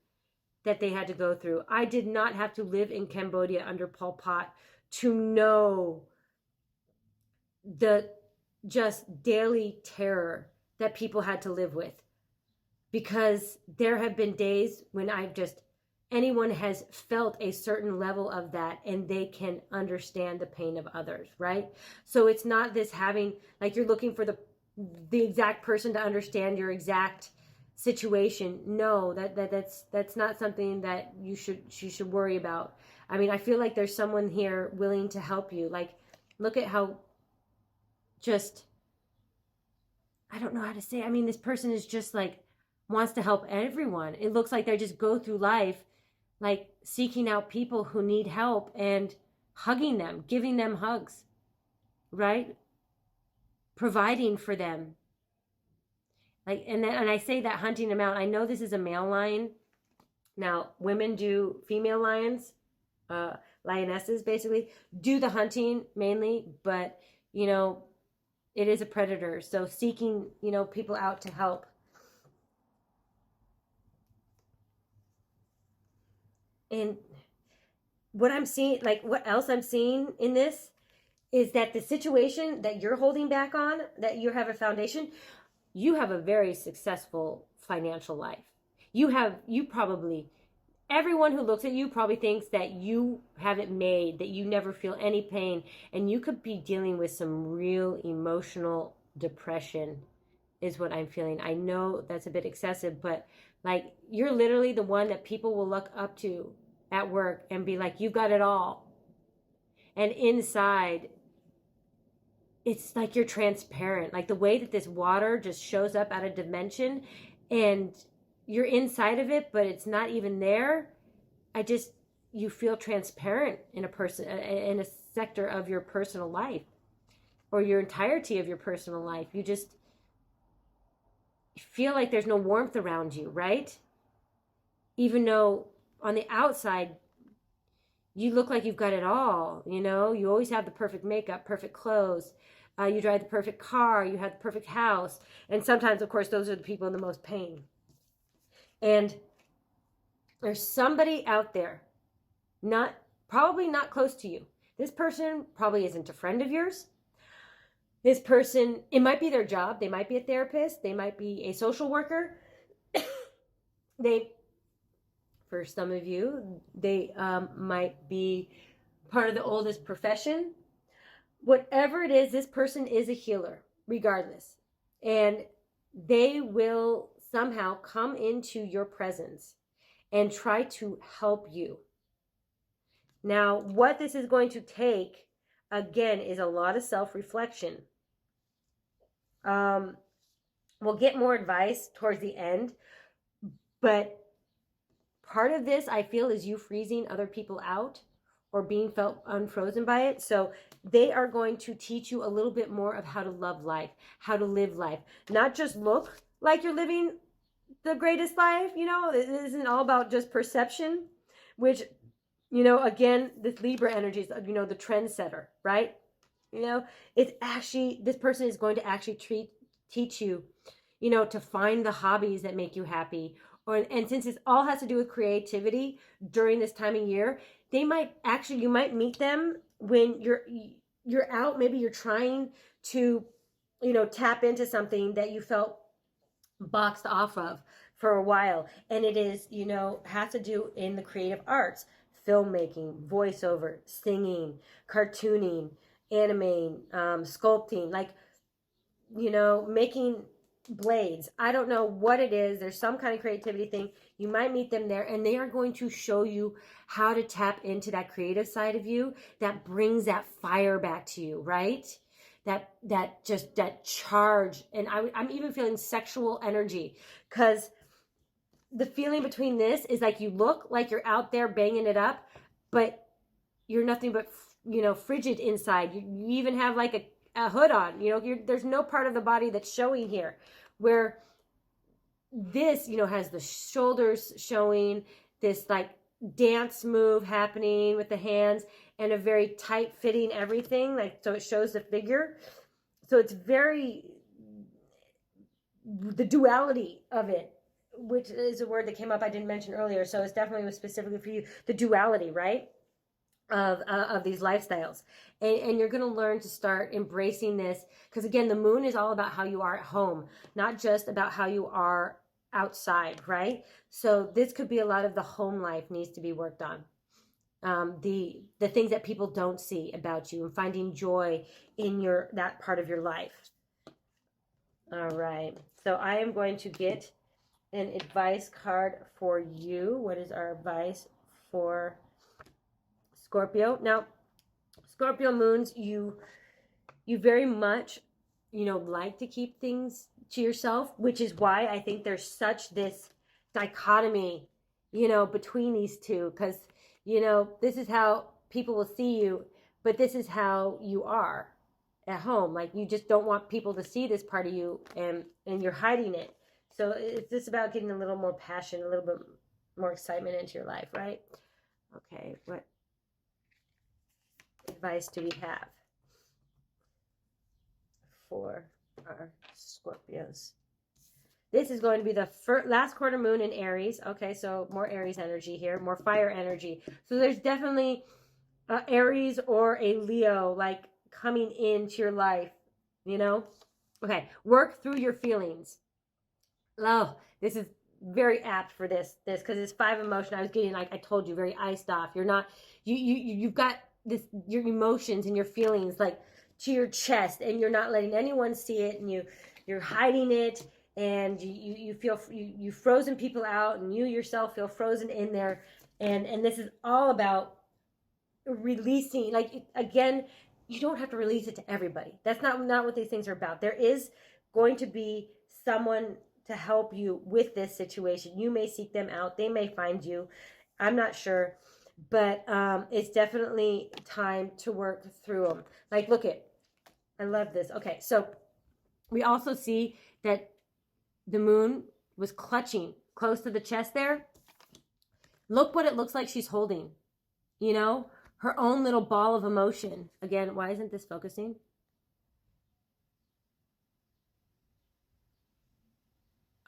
that they had to go through. I did not have to live in Cambodia under Pol Pot to know the just daily terror that people had to live with. Because there have been days when anyone has felt a certain level of that and they can understand the pain of others, right? So it's not this having, like you're looking for the exact person to understand your exact situation. No, that's not something that you should worry about. I mean, I feel like there's someone here willing to help you. Like, look at how just, I don't know how to say, I mean, this person is just like, wants to help everyone. It looks like they just go through life like seeking out people who need help and hugging them, giving them hugs, right? Providing for them. Like, and I say that, hunting them out. I know this is a male lion. Now, women do, female lions, lionesses basically, do the hunting mainly, but, you know, it is a predator. So seeking, you know, people out to help. And what I'm seeing, like what else I'm seeing in this is that the situation that you're holding back on, that you have a foundation, you have a very successful financial life. You probably, everyone who looks at you probably thinks that you have it made, that you never feel any pain, and you could be dealing with some real emotional depression is what I'm feeling. I know that's a bit excessive, but like you're literally the one that people will look up to at work and be like, you've got it all. And inside, it's like you're transparent. Like the way that this water just shows up out of dimension and you're inside of it, but it's not even there. You feel transparent in a sector of your personal life or your entirety of your personal life. You just feel like there's no warmth around you, right? Even though on the outside, you look like you've got it all, you know? You always have the perfect makeup, perfect clothes. You drive the perfect car. You have the perfect house. And sometimes, of course, those are the people in the most pain. And there's somebody out there, probably not close to you. This person probably isn't a friend of yours. This person, it might be their job. They might be a therapist. They might be a social worker. For some of you, they might be part of the oldest profession. Whatever it is, this person is a healer, regardless. And they will somehow come into your presence and try to help you. Now, what this is going to take, again, is a lot of self-reflection. We'll get more advice towards the end, but part of this, I feel, is you freezing other people out or being felt unfrozen by it. So they are going to teach you a little bit more of how to love life, how to live life, not just look like you're living the greatest life. You know, it isn't all about just perception, which, you know, again, this Libra energy is, you know, the trendsetter, right? You know, it's actually, this person is going to actually teach you, you know, to find the hobbies that make you happy. And since it all has to do with creativity during this time of year, they might actually, you might meet them when you're out, maybe you're trying to, you know, tap into something that you felt boxed off of for a while. And it is, you know, has to do in the creative arts, filmmaking, voiceover, singing, cartooning, animating, sculpting, like, you know, making blades. I don't know what it is. There's some kind of creativity thing. You might meet them there, and they are going to show you how to tap into that creative side of you that brings that fire back to you, right? That charge. And I'm even feeling sexual energy, because the feeling between this is like you look like you're out there banging it up, but you're nothing but, you know, frigid inside. You even have like a hood on, you know, there's no part of the body that's showing here, where this, you know, has the shoulders showing, this like dance move happening with the hands, and a very tight fitting everything, like, so it shows the figure. So it's very, the duality of it, which is a word that came up I didn't mention earlier, so it's definitely specifically for you, the duality, right, of these lifestyles. And you're going to learn to start embracing this, because again, the moon is all about how you are at home, not just about how you are outside, right? So this could be a lot of the home life needs to be worked on. The things that people don't see about you, and finding joy in that part of your life. All right, so I am going to get an advice card for you. What is our advice for Scorpio? Now, Scorpio moons, you very much, you know, like to keep things to yourself, which is why I think there's such this dichotomy, you know, between these two, because, you know, this is how people will see you, but this is how you are at home. Like, you just don't want people to see this part of you, and you're hiding it. So it's just about getting a little more passion, a little bit more excitement into your life, right? Okay, what advice do we have for our Scorpios? This is going to be the last quarter moon in Aries. Okay, so more Aries energy here, more fire energy. So there's definitely Aries or a Leo, like, coming into your life, you know? Okay, work through your feelings. Oh, this is very apt for this because it's 5 emotion. I was getting, like I told you, very iced off. You're not, you've got this, your emotions and your feelings like to your chest, and you're not letting anyone see it, and you're hiding it, and you feel you've frozen people out, and you yourself feel frozen in there, and this is all about releasing. Like, again, you don't have to release it to everybody. That's not what these things are about. There is going to be someone to help you with this situation. You may seek them out. They may find you. I'm not sure. But it's definitely time to work through them. Like, look at, I love this. Okay, so we also see that the moon was clutching close to the chest there. Look what it looks like she's holding. You know, her own little ball of emotion. Again, why isn't this focusing?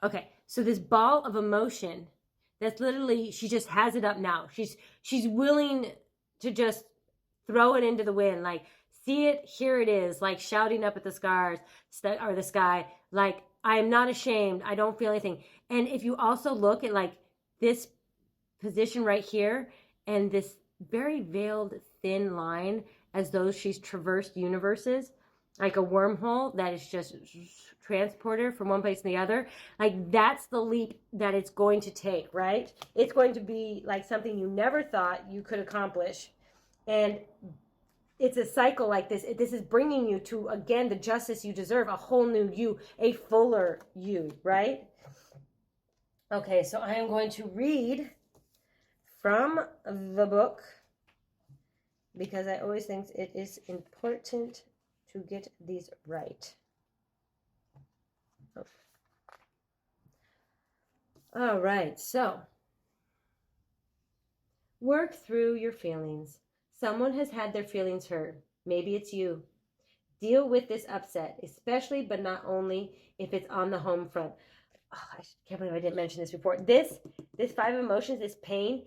Okay, so this ball of emotion, that's literally, she just has it up now. She's willing to just throw it into the wind, like, see it, here it is, like shouting up at the stars or the sky, like, I am not ashamed, I don't feel anything. And if you also look at like this position right here, and this very veiled thin line, as though she's traversed universes, like a wormhole that is just transporter from one place to the other. Like, that's the leap that it's going to take, right? It's going to be like something you never thought you could accomplish. And it's a cycle like this. This is bringing you to, again, the justice you deserve, a whole new you, a fuller you, right? Okay, so I am going to read from the book because I always think it is important to get these right. Oh. All right, so work through your feelings. Someone has had their feelings hurt. Maybe it's you. Deal with this upset, especially but not only if it's on the home front. Oh, I can't believe I didn't mention this before. This five emotions, this pain,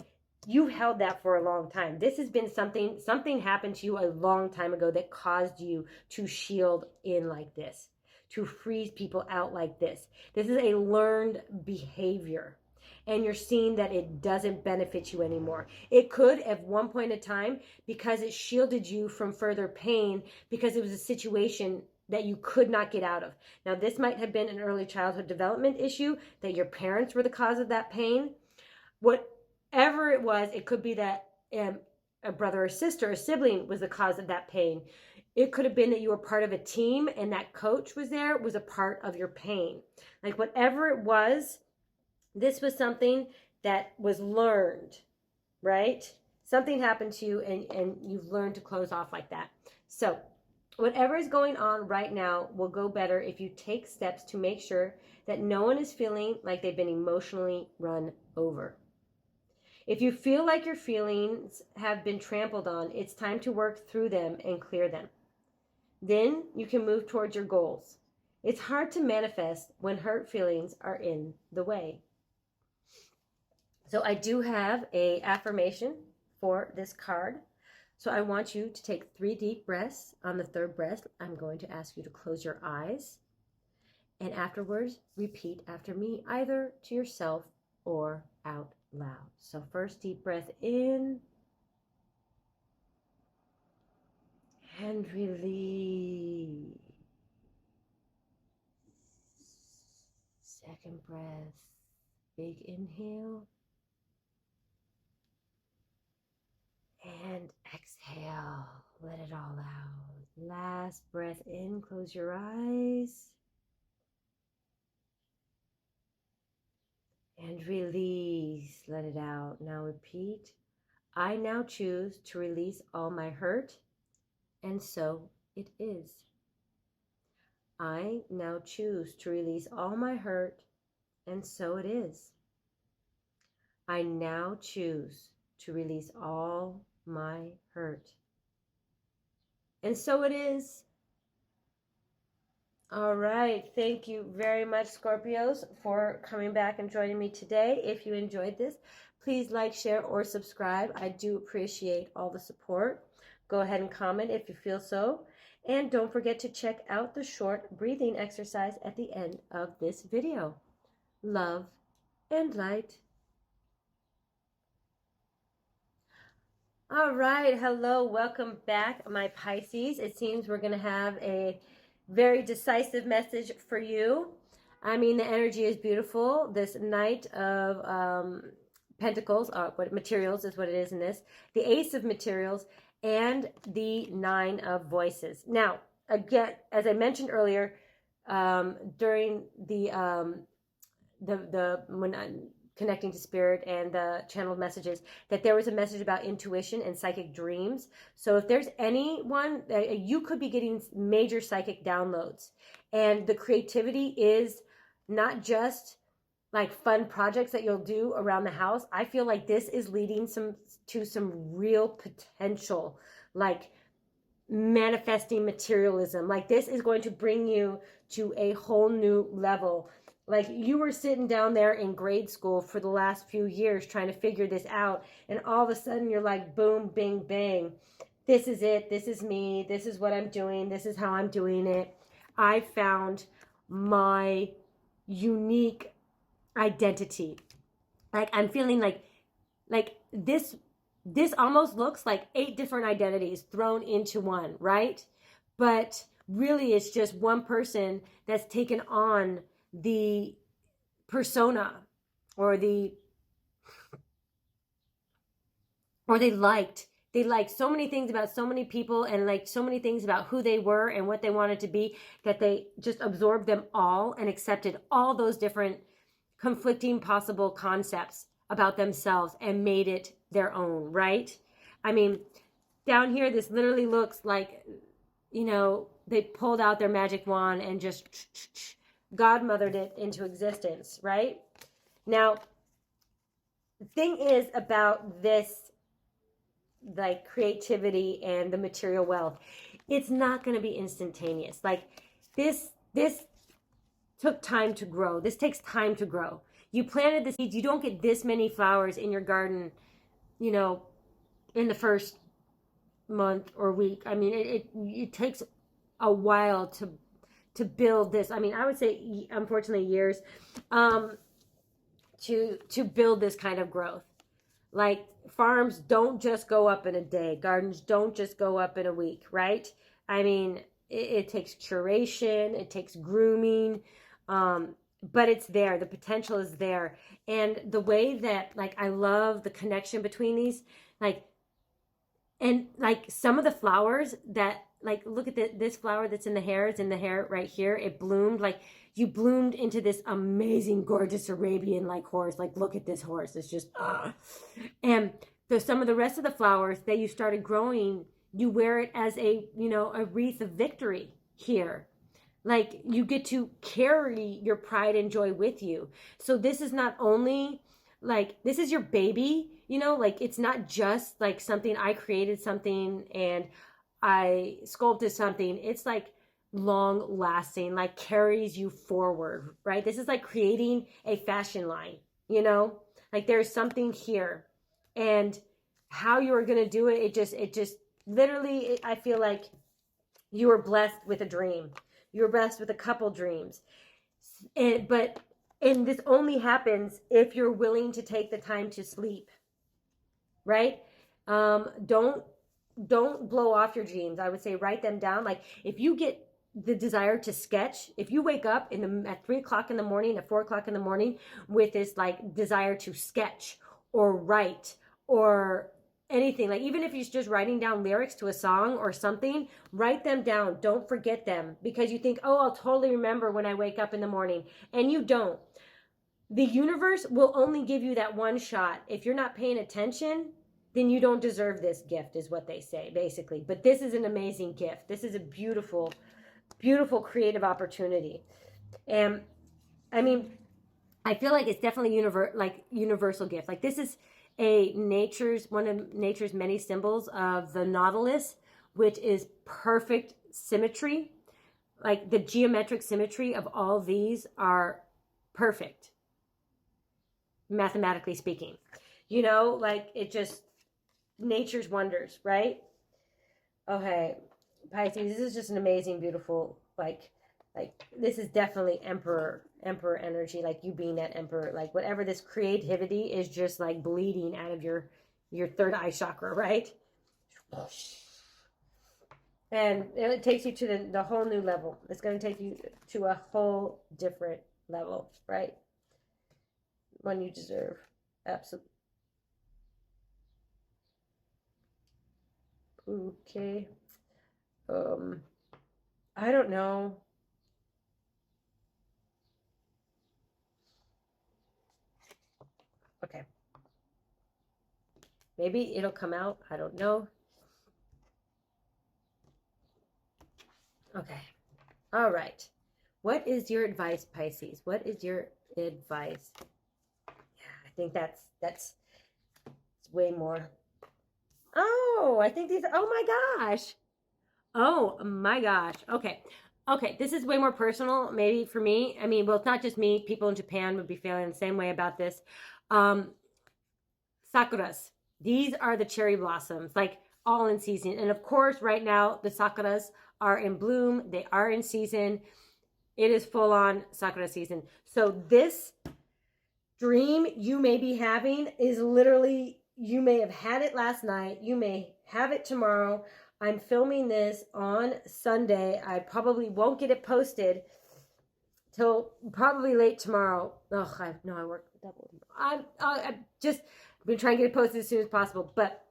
you held that for a long time. This has been something happened to you a long time ago that caused you to shield in like this, to freeze people out like this. This is a learned behavior. And you're seeing that it doesn't benefit you anymore. It could at one point in time, because it shielded you from further pain, because it was a situation that you could not get out of. Now, this might have been an early childhood development issue, that your parents were the cause of that pain. Whatever it was, it could be that a brother or sister or sibling was the cause of that pain. It could have been that you were part of a team and that coach was there, was a part of your pain. Like whatever it was, this was something that was learned, right? Something happened to you and you've learned to close off like that. So whatever is going on right now will go better if you take steps to make sure that no one is feeling like they've been emotionally run over. If you feel like your feelings have been trampled on, it's time to work through them and clear them. Then you can move towards your goals. It's hard to manifest when hurt feelings are in the way. So I do have an affirmation for this card. So I want you to take 3 deep breaths. On the 3rd breath, I'm going to ask you to close your eyes. And afterwards, repeat after me, either to yourself or out loud. So first deep breath in. And release. Second breath. Big inhale. And exhale, let it all out. Last breath in, close your eyes. And release, let it out. Now repeat. I now choose to release all my hurt, and so it is. I now choose to release all my hurt, and so it is. I now choose to release all my hurt. And so it is. All right. Thank you very much, Scorpios, for coming back and joining me today. If you enjoyed this, please like, share, or subscribe. I do appreciate all the support. Go ahead and comment if you feel so. And don't forget to check out the short breathing exercise at the end of this video. Love and light. All right, hello, welcome back, my Pisces. It seems we're going to have a very decisive message for you. I mean, the energy is beautiful. This Knight of Pentacles, what materials is what it is in this. The Ace of Materials and the 9 of Voices. Now, again, as I mentioned earlier, during when connecting to spirit and the channeled messages, that there was a message about intuition and psychic dreams. So if there's anyone, you could be getting major psychic downloads. And the creativity is not just like fun projects that you'll do around the house. I feel like this is leading to some real potential, like manifesting materialism. Like this is going to bring you to a whole new level. Like you were sitting down there in grade school for the last few years trying to figure this out. And all of a sudden you're like, boom, bing, bang. This is it. This is me. This is what I'm doing. This is how I'm doing it. I found my unique identity. Like I'm feeling like this almost looks like 8 different identities thrown into one, right? But really it's just one person that's taken on the persona or they liked so many things about so many people and like so many things about who they were and what they wanted to be, that they just absorbed them all and accepted all those different conflicting possible concepts about themselves and made it their own, right? I mean, down here, this literally looks like, you know, they pulled out their magic wand and just godmothered it into existence, right? Now, the thing is about this, like, creativity and the material wealth, it's not going to be instantaneous. Like, this took time to grow. This takes time to grow. You planted the seeds. You don't get this many flowers in your garden, you know, in the first month or week. I mean, it takes a while to build this. I mean, I would say, unfortunately, years to build this kind of growth. Like, farms don't just go up in a day. Gardens don't just go up in a week, right? I mean, it takes curation, it takes grooming, but it's there. The potential is there. And the way that, like, I love the connection between these, like, and like some of the flowers that, like, look at this flower that's in the hair. It's in the hair right here. It bloomed. Like, you bloomed into this amazing, gorgeous Arabian like horse. Like, look at this horse. It's just, and there's some of the rest of the flowers that you started growing. You wear it as a, you know, a wreath of victory here. Like, you get to carry your pride and joy with you. So this is not only, like, this is your baby, you know, like, it's not just like something I created something and I sculpted something. It's like long lasting, like carries you forward, right? This is like creating a fashion line, you know, like there's something here, and how you are going to do it. It just literally, I feel like you were blessed with a dream. You were blessed with a couple dreams. And this only happens if you're willing to take the time to sleep, right? Don't blow off your dreams. I would say write them down. Like, if you get the desire to sketch, if you wake up at 3 o'clock in the morning, at 4 o'clock in the morning with this like desire to sketch or write or anything, like even if you're just writing down lyrics to a song or something, write them down. Don't forget them, because you think, oh, I'll totally remember when I wake up in the morning, and you don't. The universe will only give you that one shot. If you're not paying attention, then you don't deserve this gift, is what they say, basically. But this is an amazing gift. This is a beautiful, beautiful creative opportunity. And I mean, I feel like it's definitely universal gift. Like, this is one of nature's many symbols of the nautilus, which is perfect symmetry. Like, the geometric symmetry of all these are perfect, mathematically speaking. You know, like, it just, nature's wonders, right? Okay, Pisces, this is just an amazing, beautiful, like this is definitely emperor energy, like you being that emperor, like whatever this creativity is, just like bleeding out of your third eye chakra, right? And it takes you to the whole new level. It's going to take you to a whole different level, right? One you deserve. Absolutely. Okay. I don't know. Okay. Maybe it'll come out. I don't know. Okay. All right. What is your advice, Pisces? What is your advice? Yeah, I think that's way more. Oh, I think these, oh my gosh. Oh my gosh. Okay. Okay, this is way more personal, maybe for me. I mean, well, it's not just me. People in Japan would be feeling the same way about this. Sakuras. These are the cherry blossoms, like all in season. And of course, right now, the sakuras are in bloom. They are in season. It is full on sakura season. So this dream you may be having is literally, you may have had it last night. You may have it tomorrow. I'm filming this on Sunday. I probably won't get it posted till probably late tomorrow. Oh, I work double. I've been trying to get it posted as soon as possible, but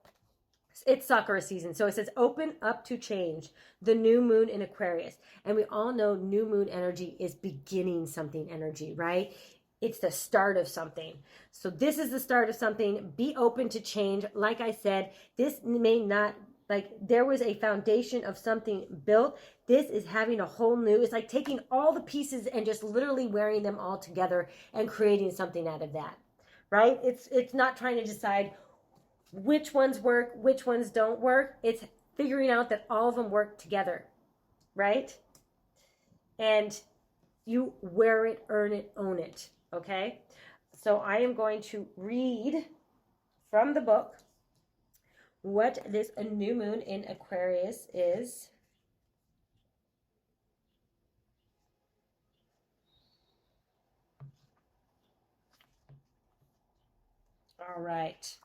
it's Sakura season. So it says, open up to change, the new moon in Aquarius. And we all know new moon energy is beginning something energy, right? It's the start of something. So this is the start of something. Be open to change. Like I said, this may not Like there was a foundation of something built. This is having a whole new, it's like taking all the pieces and just literally wearing them all together and creating something out of that, right? It's not trying to decide which ones work, which ones don't work. It's figuring out that all of them work together, right? And you wear it, earn it, own it, okay? So I am going to read from the book what this a new moon in Aquarius is. All right.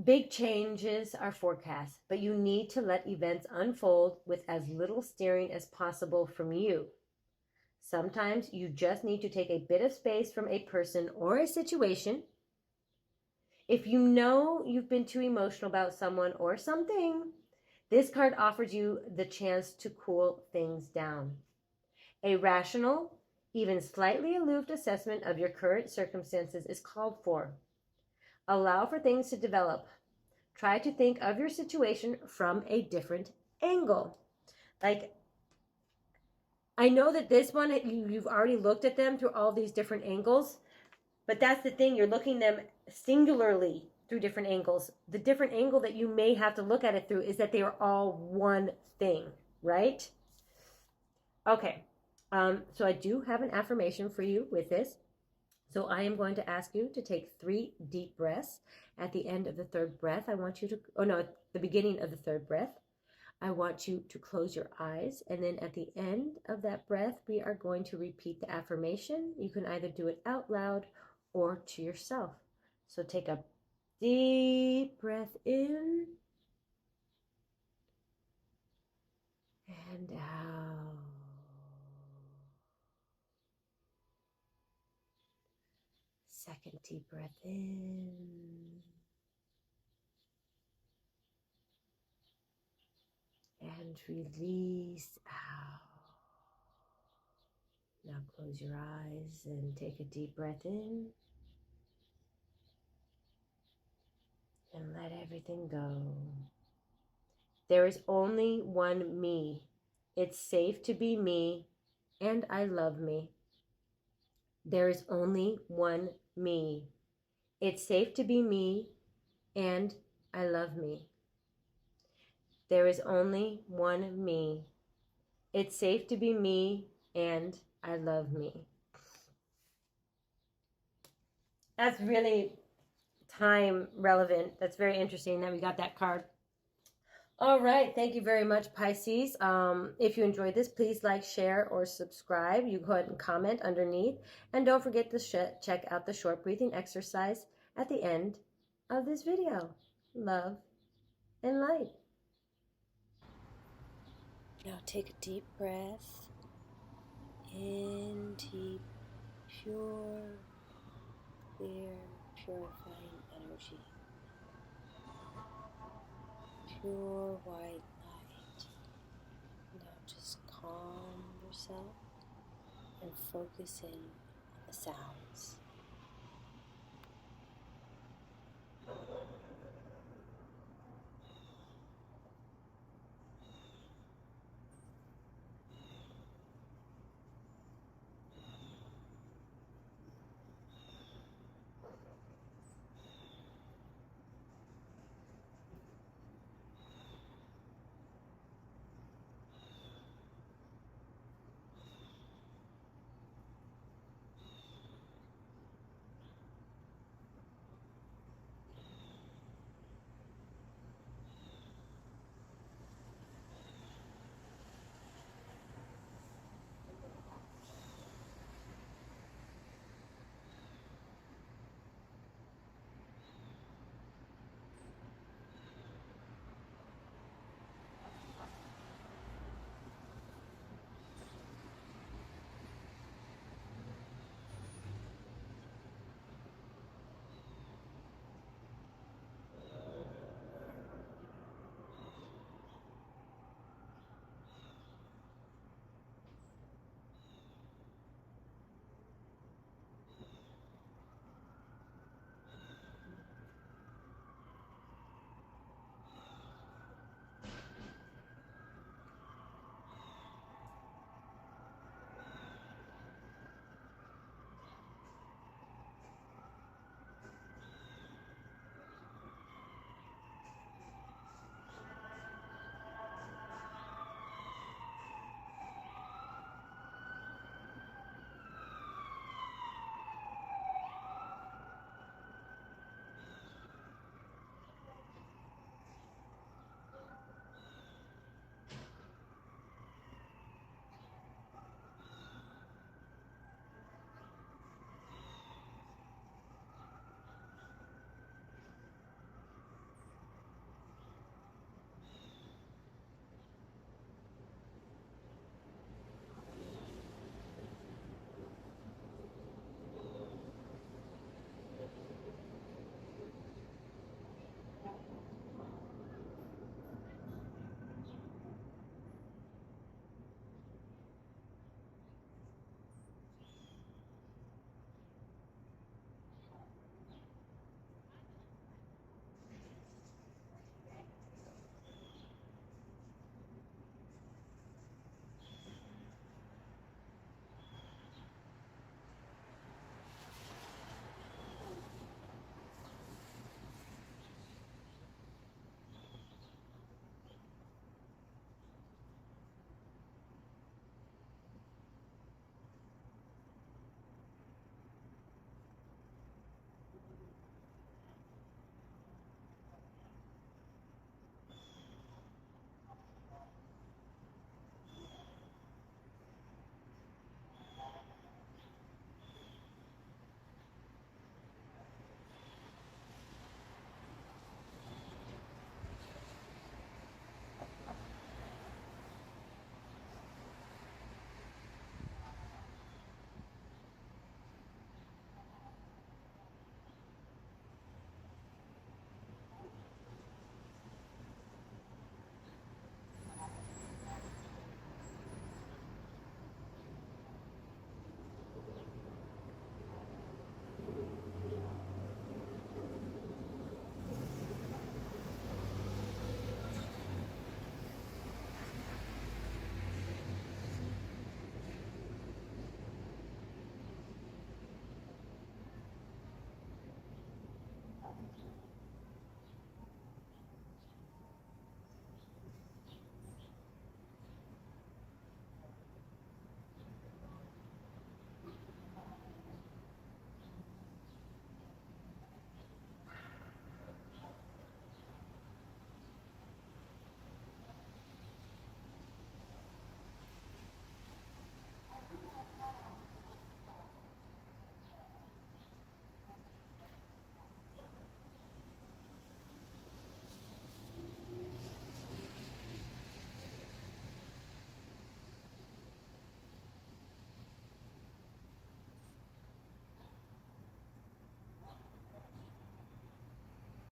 Big changes are forecast, but you need to let events unfold with as little steering as possible from you. Sometimes you just need to take a bit of space from a person or a situation. If you know you've been too emotional about someone or something, this card offers you the chance to cool things down. A rational, even slightly aloof assessment of your current circumstances is called for. Allow for things to develop. Try to think of your situation from a different angle. Like, I know that this one, you've already looked at them through all these different angles, but that's the thing, you're looking them singularly through different angles. The different angle that you may have to look at it through is that they are all one thing, right? Okay, so I do have an affirmation for you with this. So I am going to ask you to take 3 deep breaths. At the end of the third breath, I want you to, at the beginning of the third breath, I want you to close your eyes. And then at the end of that breath, we are going to repeat the affirmation. You can either do it out loud or to yourself. So take a deep breath in and out. Second deep breath in. And release out. Now close your eyes and take a deep breath in. And let everything go. There is only one me. It's safe to be me, and I love me. There is only one me. It's safe to be me, and I love me. There is only one me. It's safe to be me, and I love me. That's really time relevant. That's very interesting that we got that card. All right. Thank you very much, Pisces. If you enjoyed this, please like, share, or subscribe. You go ahead and comment underneath. And don't forget to check out the short breathing exercise at the end of this video. Love and light. Now take a deep breath in, deep, pure, clear, purifying energy. Pure white light. Now just calm yourself and focus in on the sounds.